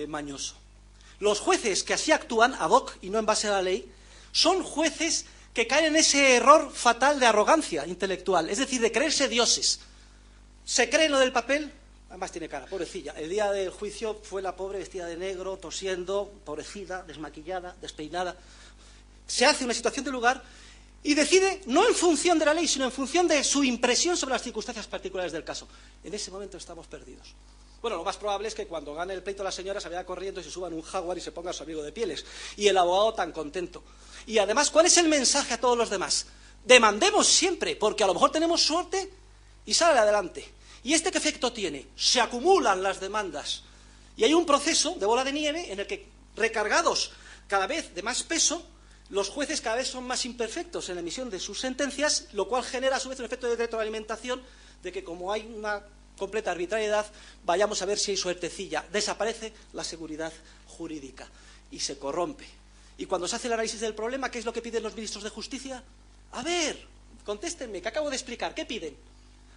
mañoso. Los jueces que así actúan, ad hoc y no en base a la ley, son jueces que caen en ese error fatal de arrogancia intelectual, es decir, de creerse dioses. Se creen lo del papel, además tiene cara, pobrecilla. El día del juicio fue la pobre vestida de negro, tosiendo, pobrecida, desmaquillada, despeinada. Se hace una situación de lugar y decide, no en función de la ley, sino en función de su impresión sobre las circunstancias particulares del caso. En ese momento estamos perdidos. Bueno, lo más probable es que cuando gane el pleito la señora se vaya corriendo y se suba en un Jaguar y se ponga a su amigo de pieles. Y el abogado tan contento. Y además, ¿cuál es el mensaje a todos los demás? Demandemos siempre, porque a lo mejor tenemos suerte y sale adelante. ¿Y este qué efecto tiene? Se acumulan las demandas. Y hay un proceso de bola de nieve en el que, recargados cada vez de más peso, los jueces cada vez son más imperfectos en la emisión de sus sentencias, lo cual genera a su vez un efecto de retroalimentación de que, como hay una completa arbitrariedad, vayamos a ver si hay suertecilla. Desaparece la seguridad jurídica y se corrompe. Y cuando se hace el análisis del problema, ¿qué es lo que piden los ministros de Justicia? A ver, contéstenme, que acabo de explicar. ¿Qué piden?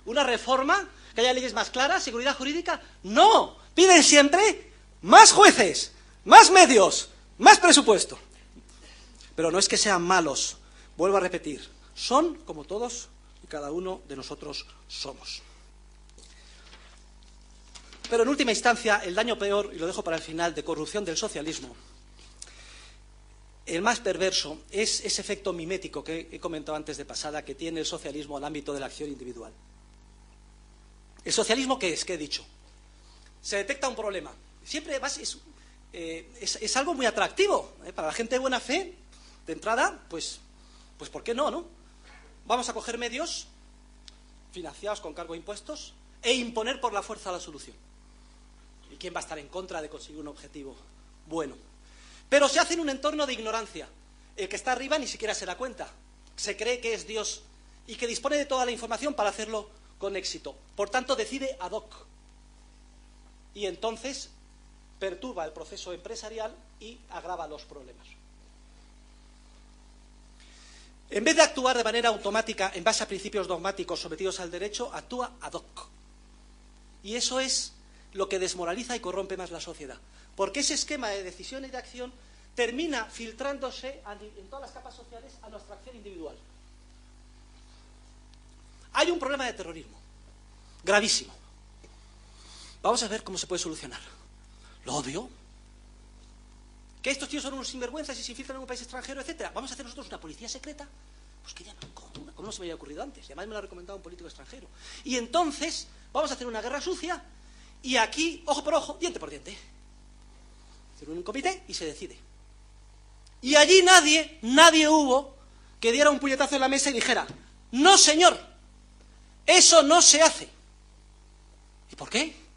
¿Una reforma? ¿Que haya leyes más claras? ¿Seguridad jurídica? ¡No! Piden siempre más jueces, más medios, más presupuesto. Pero no es que sean malos, vuelvo a repetir, son como todos y cada uno de nosotros somos. Pero en última instancia, el daño peor, y lo dejo para el final, de corrupción del socialismo, el más perverso es ese efecto mimético que he comentado antes de pasada, que tiene el socialismo al ámbito de la acción individual. ¿El socialismo qué es? ¿Qué he dicho? Se detecta un problema. Siempre es algo muy atractivo, para la gente de buena fe. De entrada, pues ¿por qué no, no? Vamos a coger medios financiados con cargo de impuestos e imponer por la fuerza la solución. ¿Y quién va a estar en contra de conseguir un objetivo bueno? Pero se hace en un entorno de ignorancia. El que está arriba ni siquiera se da cuenta. Se cree que es Dios y que dispone de toda la información para hacerlo con éxito. Por tanto, decide ad hoc. Y entonces perturba el proceso empresarial y agrava los problemas. En vez de actuar de manera automática en base a principios dogmáticos sometidos al derecho, actúa ad hoc. Y eso es lo que desmoraliza y corrompe más la sociedad. Porque ese esquema de decisión y de acción termina filtrándose en todas las capas sociales a nuestra acción individual. Hay un problema de terrorismo, gravísimo. Vamos a ver cómo se puede solucionar. ¿Lo odio? ¿Que estos tíos son unos sinvergüenzas y se infiltran en un país extranjero, etcétera? ¿Vamos a hacer nosotros una policía secreta? Pues que ya no, ¿cómo no se me había ocurrido antes? Y además me lo ha recomendado un político extranjero. Y entonces vamos a hacer una guerra sucia y aquí, ojo por ojo, diente por diente. Hacer un comité y se decide. Y allí nadie hubo que diera un puñetazo en la mesa y dijera: no, señor, eso no se hace. ¿Y por qué?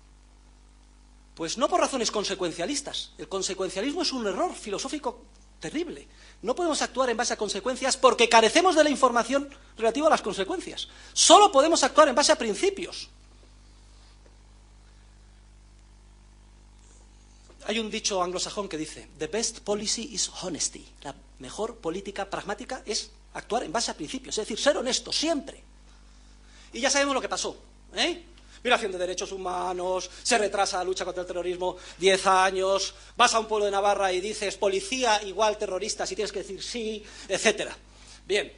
Pues no por razones consecuencialistas. El consecuencialismo es un error filosófico terrible. No podemos actuar en base a consecuencias porque carecemos de la información relativa a las consecuencias. Solo podemos actuar en base a principios. Hay un dicho anglosajón que dice: the best policy is honesty. La mejor política pragmática es actuar en base a principios, es decir, ser honesto siempre. Y ya sabemos lo que pasó, violación de derechos humanos, se retrasa la lucha contra el terrorismo 10 años, vas a un pueblo de Navarra y dices policía igual terrorista, si tienes que decir sí, etcétera. Bien,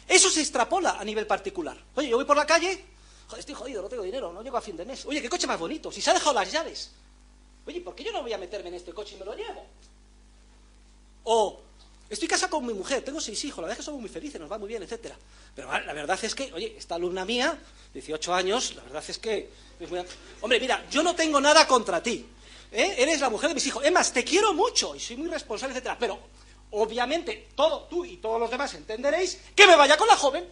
eso se extrapola a nivel particular. Oye, yo voy por la calle, joder, estoy jodido, no tengo dinero, no llego a fin de mes. Oye, qué coche más bonito, si se ha dejado las llaves. Oye, ¿por qué yo no voy a meterme en este coche y me lo llevo? O estoy casado con mi mujer, tengo 6 hijos, la verdad es que somos muy felices, nos va muy bien, etcétera. Pero la verdad es que, oye, esta alumna mía, 18 años, la verdad es que es muy... Hombre, mira, yo no tengo nada contra ti, eres la mujer de mis hijos. Es más, te quiero mucho y soy muy responsable, etcétera. Pero, obviamente, tú y todos los demás entenderéis que me vaya con la joven.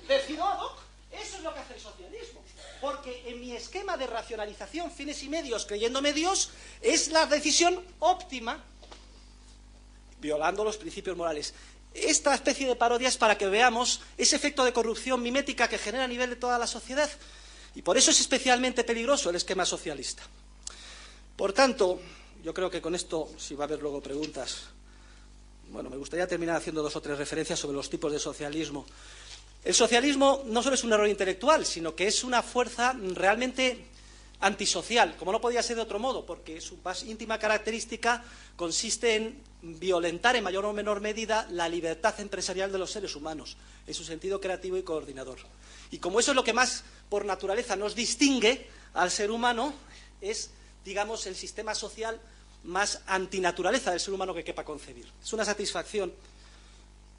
Decido ad hoc. Eso es lo que hace el socialismo. Porque en mi esquema de racionalización, fines y medios, creyéndome Dios, es la decisión óptima, violando los principios morales. Esta especie de parodia es para que veamos ese efecto de corrupción mimética que genera a nivel de toda la sociedad. Y por eso es especialmente peligroso el esquema socialista. Por tanto, yo creo que con esto, si va a haber luego preguntas, bueno, me gustaría terminar haciendo 2 o 3 referencias sobre los tipos de socialismo. El socialismo no solo es un error intelectual, sino que es una fuerza realmente antisocial, como no podía ser de otro modo, porque su más íntima característica consiste en violentar en mayor o menor medida la libertad empresarial de los seres humanos, en su sentido creativo y coordinador. Y como eso es lo que más por naturaleza nos distingue al ser humano, es, digamos, el sistema social más antinaturaleza del ser humano que quepa concebir. Es una satisfacción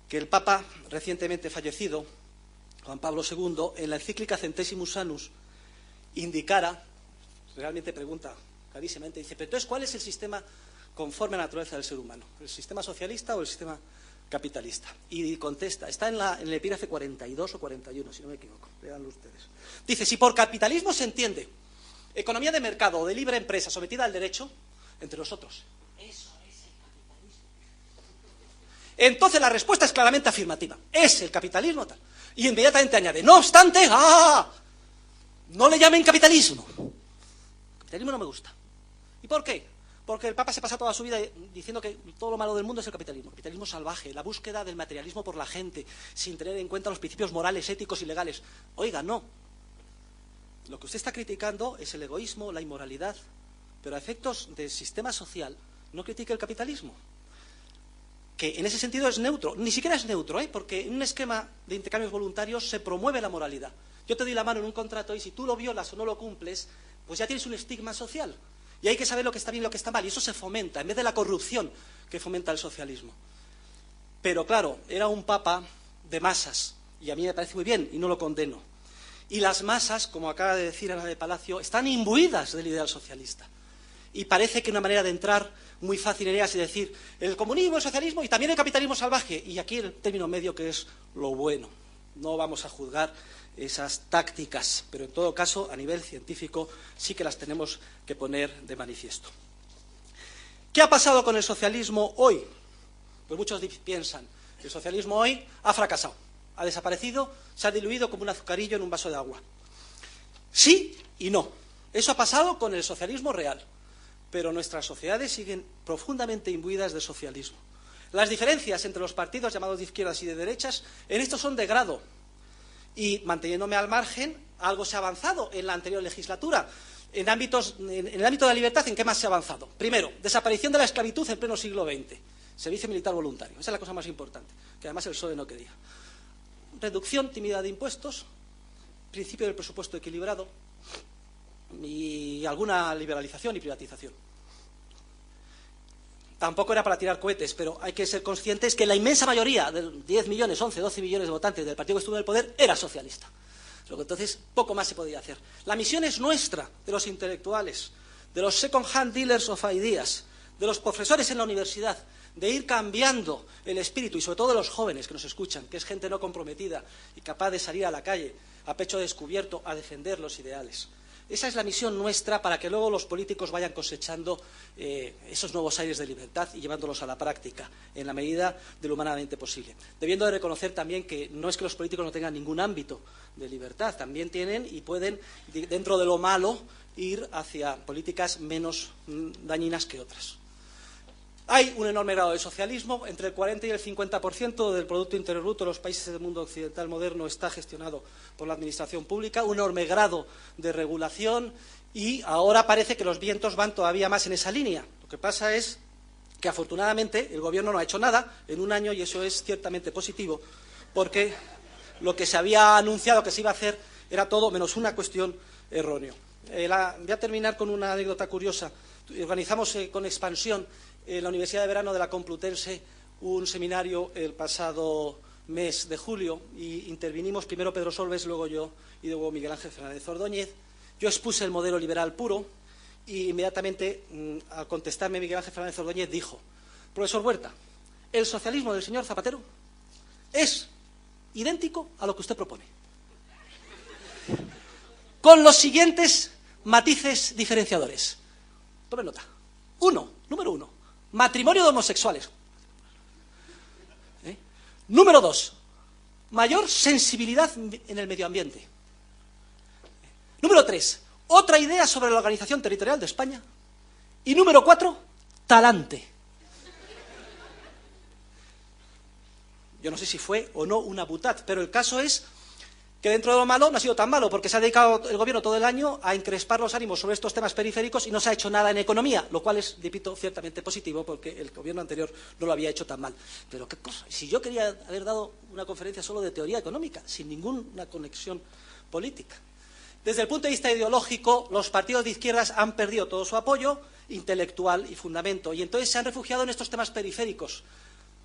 que el Papa recientemente fallecido, Juan Pablo II, en la encíclica Centesimus Annus, indicara, realmente pregunta clarísimamente, dice: pero entonces, ¿cuál es el sistema conforme a la naturaleza del ser humano? ¿El sistema socialista o el sistema capitalista? Y contesta, está en el epígrafe 42 o 41, si no me equivoco, léanlo ustedes. Dice: si por capitalismo se entiende economía de mercado o de libre empresa sometida al derecho, entre nosotros. Eso es el capitalismo. Entonces la respuesta es claramente afirmativa. Es el capitalismo tal. Y inmediatamente añade, no obstante, no le llamen capitalismo. Capitalismo no me gusta. ¿Y por qué? Porque el Papa se pasa toda su vida diciendo que todo lo malo del mundo es el capitalismo salvaje, la búsqueda del materialismo por la gente, sin tener en cuenta los principios morales, éticos y legales. Oiga, no. Lo que usted está criticando es el egoísmo, la inmoralidad, pero a efectos del sistema social no critique el capitalismo, que en ese sentido es neutro. Ni siquiera es neutro, porque en un esquema de intercambios voluntarios se promueve la moralidad. Yo te doy la mano en un contrato y si tú lo violas o no lo cumples, pues ya tienes un estigma social. Y hay que saber lo que está bien y lo que está mal, y eso se fomenta, en vez de la corrupción que fomenta el socialismo. Pero claro, era un papa de masas, y a mí me parece muy bien, y no lo condeno. Y las masas, como acaba de decir Ana de Palacio, están imbuidas del ideal socialista. Y parece que una manera de entrar muy fácil en ellas es decir, el comunismo, el socialismo y también el capitalismo salvaje, y aquí el término medio que es lo bueno. No vamos a juzgar esas tácticas, pero en todo caso, a nivel científico, sí que las tenemos que poner de manifiesto. ¿Qué ha pasado con el socialismo hoy? Pues muchos piensan que el socialismo hoy ha fracasado, ha desaparecido, se ha diluido como un azucarillo en un vaso de agua. Sí y no. Eso ha pasado con el socialismo real, pero nuestras sociedades siguen profundamente imbuidas de socialismo. Las diferencias entre los partidos llamados de izquierdas y de derechas en esto son de grado. Y manteniéndome al margen, algo se ha avanzado en la anterior legislatura. En el ámbito de la libertad, ¿en qué más se ha avanzado? Primero, desaparición de la esclavitud en pleno siglo XX. Servicio militar voluntario. Esa es la cosa más importante, que además el PSOE no quería. Reducción tímida de impuestos, principio del presupuesto equilibrado y alguna liberalización y privatización. Tampoco era para tirar cohetes, pero hay que ser conscientes que la inmensa mayoría de 10 millones, 11, 12 millones de votantes del partido que estuvo en el poder era socialista. Luego, entonces, poco más se podía hacer. La misión es nuestra, de los intelectuales, de los second-hand dealers of ideas, de los profesores en la universidad, de ir cambiando el espíritu, y sobre todo de los jóvenes que nos escuchan, que es gente no comprometida y capaz de salir a la calle a pecho descubierto a defender los ideales. Esa es la misión nuestra para que luego los políticos vayan cosechando esos nuevos aires de libertad y llevándolos a la práctica en la medida de lo humanamente posible. Debiendo de reconocer también que no es que los políticos no tengan ningún ámbito de libertad, también tienen y pueden, dentro de lo malo, ir hacia políticas menos dañinas que otras. Hay un enorme grado de socialismo, entre el 40 y el 50% del Producto Interior Bruto de los países del mundo occidental moderno está gestionado por la administración pública, un enorme grado de regulación y ahora parece que los vientos van todavía más en esa línea. Lo que pasa es que afortunadamente el Gobierno no ha hecho nada en un año y eso es ciertamente positivo porque lo que se había anunciado que se iba a hacer era todo menos una cuestión errónea. Voy a terminar con una anécdota curiosa. Organizamos con Expansión en la Universidad de Verano de la Complutense un seminario el pasado mes de julio y intervinimos primero Pedro Solbes, luego yo y luego Miguel Ángel Fernández Ordóñez. Yo expuse el modelo liberal puro y inmediatamente al contestarme Miguel Ángel Fernández Ordóñez dijo: profesor Huerta, el socialismo del señor Zapatero es idéntico a lo que usted propone, con los siguientes matices diferenciadores. Tome nota. Número uno, matrimonio de homosexuales. Número 2, mayor sensibilidad en el medio ambiente. Número 3, otra idea sobre la organización territorial de España. Y número 4, talante. Yo no sé si fue o no una butad, pero el caso es que dentro de lo malo no ha sido tan malo, porque se ha dedicado el Gobierno todo el año a encrespar los ánimos sobre estos temas periféricos y no se ha hecho nada en economía, lo cual es, repito, ciertamente positivo, porque el Gobierno anterior no lo había hecho tan mal. Pero qué cosa, si yo quería haber dado una conferencia solo de teoría económica, sin ninguna conexión política. Desde el punto de vista ideológico, los partidos de izquierdas han perdido todo su apoyo intelectual y fundamento, y entonces se han refugiado en estos temas periféricos.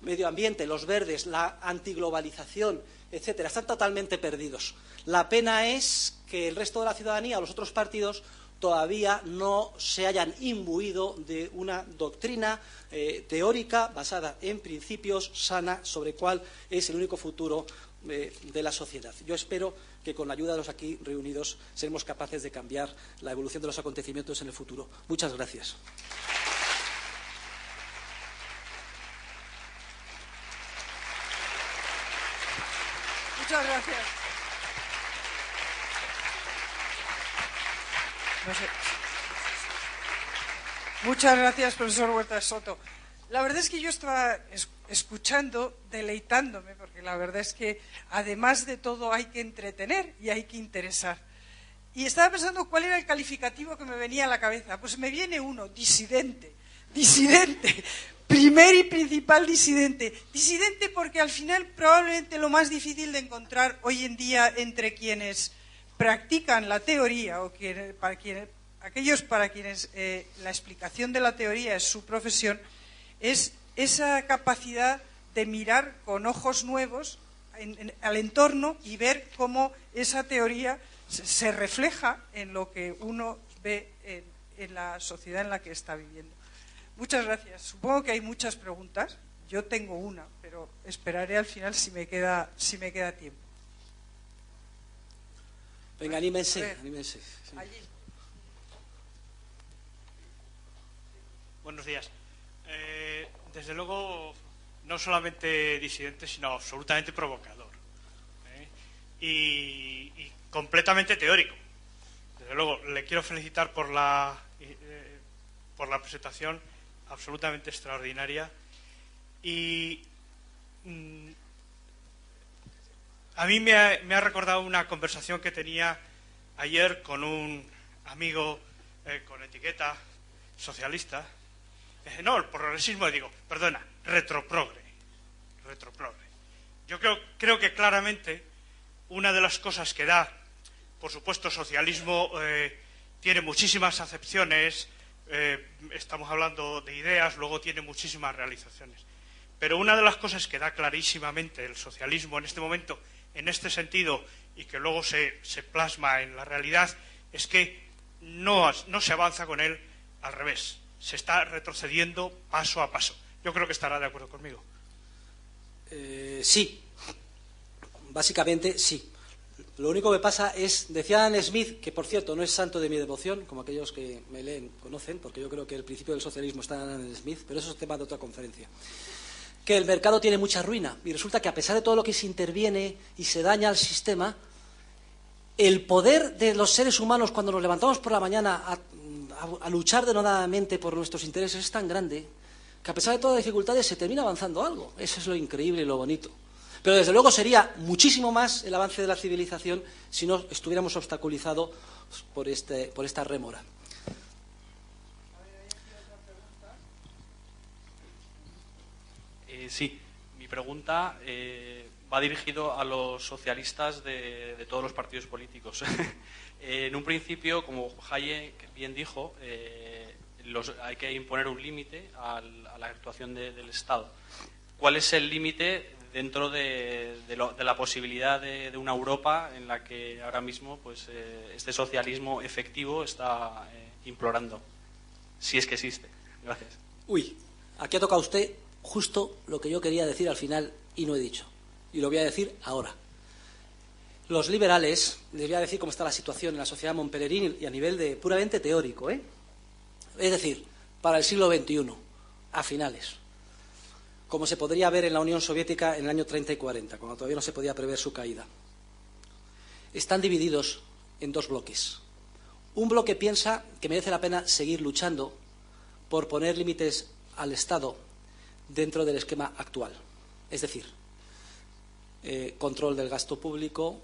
Medio ambiente, los verdes, la antiglobalización, etcétera, están totalmente perdidos. La pena es que el resto de la ciudadanía o los otros partidos todavía no se hayan imbuido de una doctrina teórica basada en principios, sana, sobre cuál es el único futuro de la sociedad. Yo espero que con la ayuda de los aquí reunidos seremos capaces de cambiar la evolución de los acontecimientos en el futuro. Muchas gracias. Muchas gracias. No sé. Muchas gracias, profesor Huerta Soto. La verdad es que yo estaba escuchando, deleitándome, porque la verdad es que además de todo hay que entretener y hay que interesar. Y estaba pensando cuál era el calificativo que me venía a la cabeza. Pues me viene uno, disidente. Disidente. Primer y principal disidente. Disidente porque al final probablemente lo más difícil de encontrar hoy en día entre quienes practican la teoría o aquellos para quienes la explicación de la teoría es su profesión, es esa capacidad de mirar con ojos nuevos al entorno y ver cómo esa teoría se refleja en lo que uno ve en la sociedad en la que está viviendo. Muchas gracias. Supongo que hay muchas preguntas. Yo tengo una, pero esperaré al final si me queda tiempo. Venga, anímense, anímense. Sí. Allí. Buenos días. Desde luego, no solamente disidente, sino absolutamente provocador. Y completamente teórico. Desde luego, le quiero felicitar por la presentación absolutamente extraordinaria. Y a mí me ha recordado una conversación que tenía ayer con un amigo con etiqueta socialista. No, el progresismo, digo, perdona, retroprogre. Yo creo que claramente una de las cosas que da, por supuesto, socialismo tiene muchísimas acepciones, estamos hablando de ideas, luego tiene muchísimas realizaciones. Pero una de las cosas que da clarísimamente el socialismo en este momento, en este sentido, y que luego se plasma en la realidad, es que no se avanza con él, al revés. Se está retrocediendo paso a paso. Yo creo que estará de acuerdo conmigo. Sí, básicamente sí. Lo único que pasa es, decía Adam Smith, que por cierto no es santo de mi devoción, como aquellos que me leen conocen, porque yo creo que el principio del socialismo está en Adam Smith, pero eso es tema de otra conferencia, que el mercado tiene mucha ruina y resulta que a pesar de todo lo que se interviene y se daña al sistema, el poder de los seres humanos cuando nos levantamos por la mañana a luchar denodadamente por nuestros intereses es tan grande que a pesar de todas las dificultades se termina avanzando algo. Eso es lo increíble y lo bonito. Pero desde luego sería muchísimo más el avance de la civilización si no estuviéramos obstaculizados por esta rémora. Sí, mi pregunta va dirigido a los socialistas de todos los partidos políticos. En un principio, como Hayek bien dijo, hay que imponer un límite a la actuación del Estado. ¿Cuál es el límite dentro de la posibilidad de una Europa en la que ahora mismo pues, este socialismo efectivo está implorando? Si es que existe. Gracias. Uy, aquí ha tocado usted justo lo que yo quería decir al final y no he dicho. Y lo voy a decir ahora. Los liberales, les voy a decir cómo está la situación en la sociedad montpellerín y a nivel de puramente teórico, Es decir, para el siglo XXI, a finales, como se podría ver en la Unión Soviética en el año 30 y 40, cuando todavía no se podía prever su caída. Están divididos en dos bloques. Un bloque piensa que merece la pena seguir luchando por poner límites al Estado dentro del esquema actual. Es decir, control del gasto público,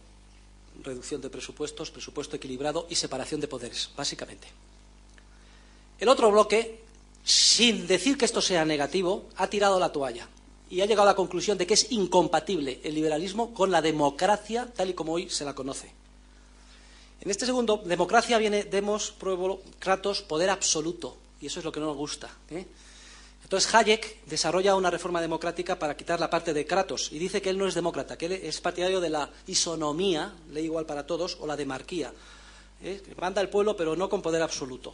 reducción de presupuestos, presupuesto equilibrado y separación de poderes, básicamente. El otro bloque, sin decir que esto sea negativo, ha tirado la toalla y ha llegado a la conclusión de que es incompatible el liberalismo con la democracia tal y como hoy se la conoce. En este segundo, democracia viene demos, pueblo, kratos, poder absoluto, y eso es lo que no nos gusta. Entonces Hayek desarrolla una reforma democrática para quitar la parte de kratos y dice que él no es demócrata, que él es partidario de la isonomía, ley igual para todos, o la demarquía, que manda el pueblo, pero no con poder absoluto.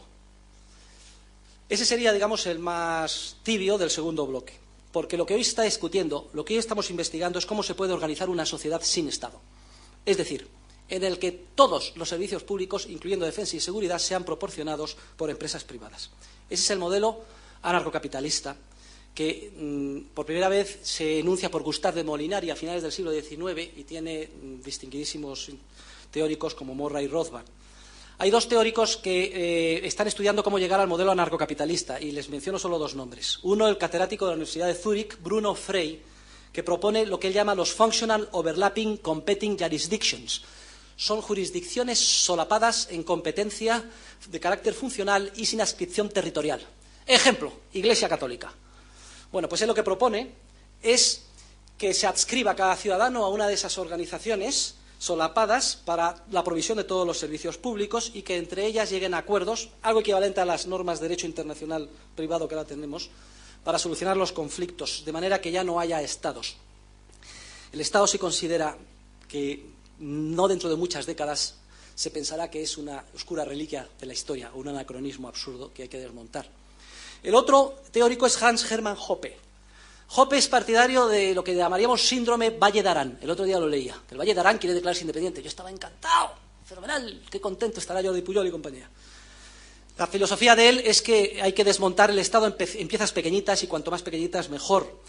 Ese sería, digamos, el más tibio del segundo bloque, porque lo que hoy se está discutiendo, lo que hoy estamos investigando es cómo se puede organizar una sociedad sin Estado. Es decir, en el que todos los servicios públicos, incluyendo defensa y seguridad, sean proporcionados por empresas privadas. Ese es el modelo anarcocapitalista que por primera vez se enuncia por Gustave de Molinari a finales del siglo XIX y tiene distinguidísimos teóricos como Murray y Rothbard. Hay dos teóricos que están estudiando cómo llegar al modelo anarcocapitalista y les menciono solo dos nombres. Uno, el catedrático de la Universidad de Zúrich, Bruno Frey, que propone lo que él llama los Functional Overlapping Competing Jurisdictions. Son jurisdicciones solapadas en competencia de carácter funcional y sin adscripción territorial. Ejemplo, Iglesia Católica. Bueno, pues él lo que propone es que se adscriba cada ciudadano a una de esas organizaciones solapadas para la provisión de todos los servicios públicos y que entre ellas lleguen a acuerdos, algo equivalente a las normas de derecho internacional privado que ahora tenemos, para solucionar los conflictos, de manera que ya no haya estados. El Estado se considera que no dentro de muchas décadas se pensará que es una oscura reliquia de la historia o un anacronismo absurdo que hay que desmontar. El otro teórico es Hans Hermann Hoppe. Hoppe es partidario de lo que llamaríamos síndrome Valle d'Arán. El otro día lo leía. El Valle d'Arán quiere declararse independiente. Yo estaba encantado, fenomenal, qué contento estará Jordi Pujol y compañía. La filosofía de él es que hay que desmontar el Estado en piezas pequeñitas y cuanto más pequeñitas mejor.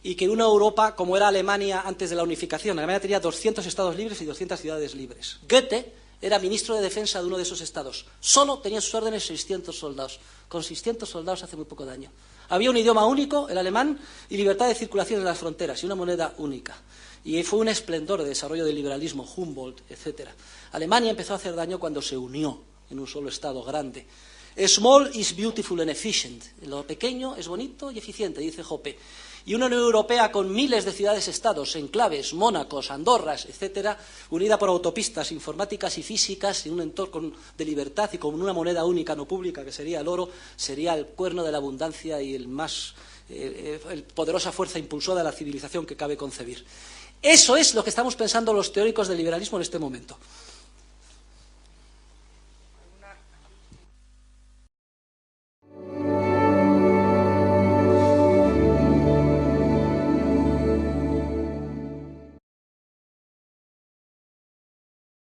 Y que una Europa, como era Alemania antes de la unificación, Alemania tenía 200 estados libres y 200 ciudades libres. Goethe era ministro de defensa de uno de esos estados. Solo tenía en sus órdenes 600 soldados. Con 600 soldados hace muy poco daño. Había un idioma único, el alemán, y libertad de circulación en las fronteras, y una moneda única. Y fue un esplendor de desarrollo del liberalismo, Humboldt, etc. Alemania empezó a hacer daño cuando se unió en un solo estado grande. Small is beautiful and efficient. Lo pequeño es bonito y eficiente, dice Hoppe. Y una Unión Europea con miles de ciudades-estados, enclaves, Mónacos, Andorras, etcétera, unida por autopistas informáticas y físicas, en un entorno de libertad y con una moneda única no pública, que sería el oro, sería el cuerno de la abundancia y el poderosa fuerza impulsora de la civilización que cabe concebir. Eso es lo que estamos pensando los teóricos del liberalismo en este momento.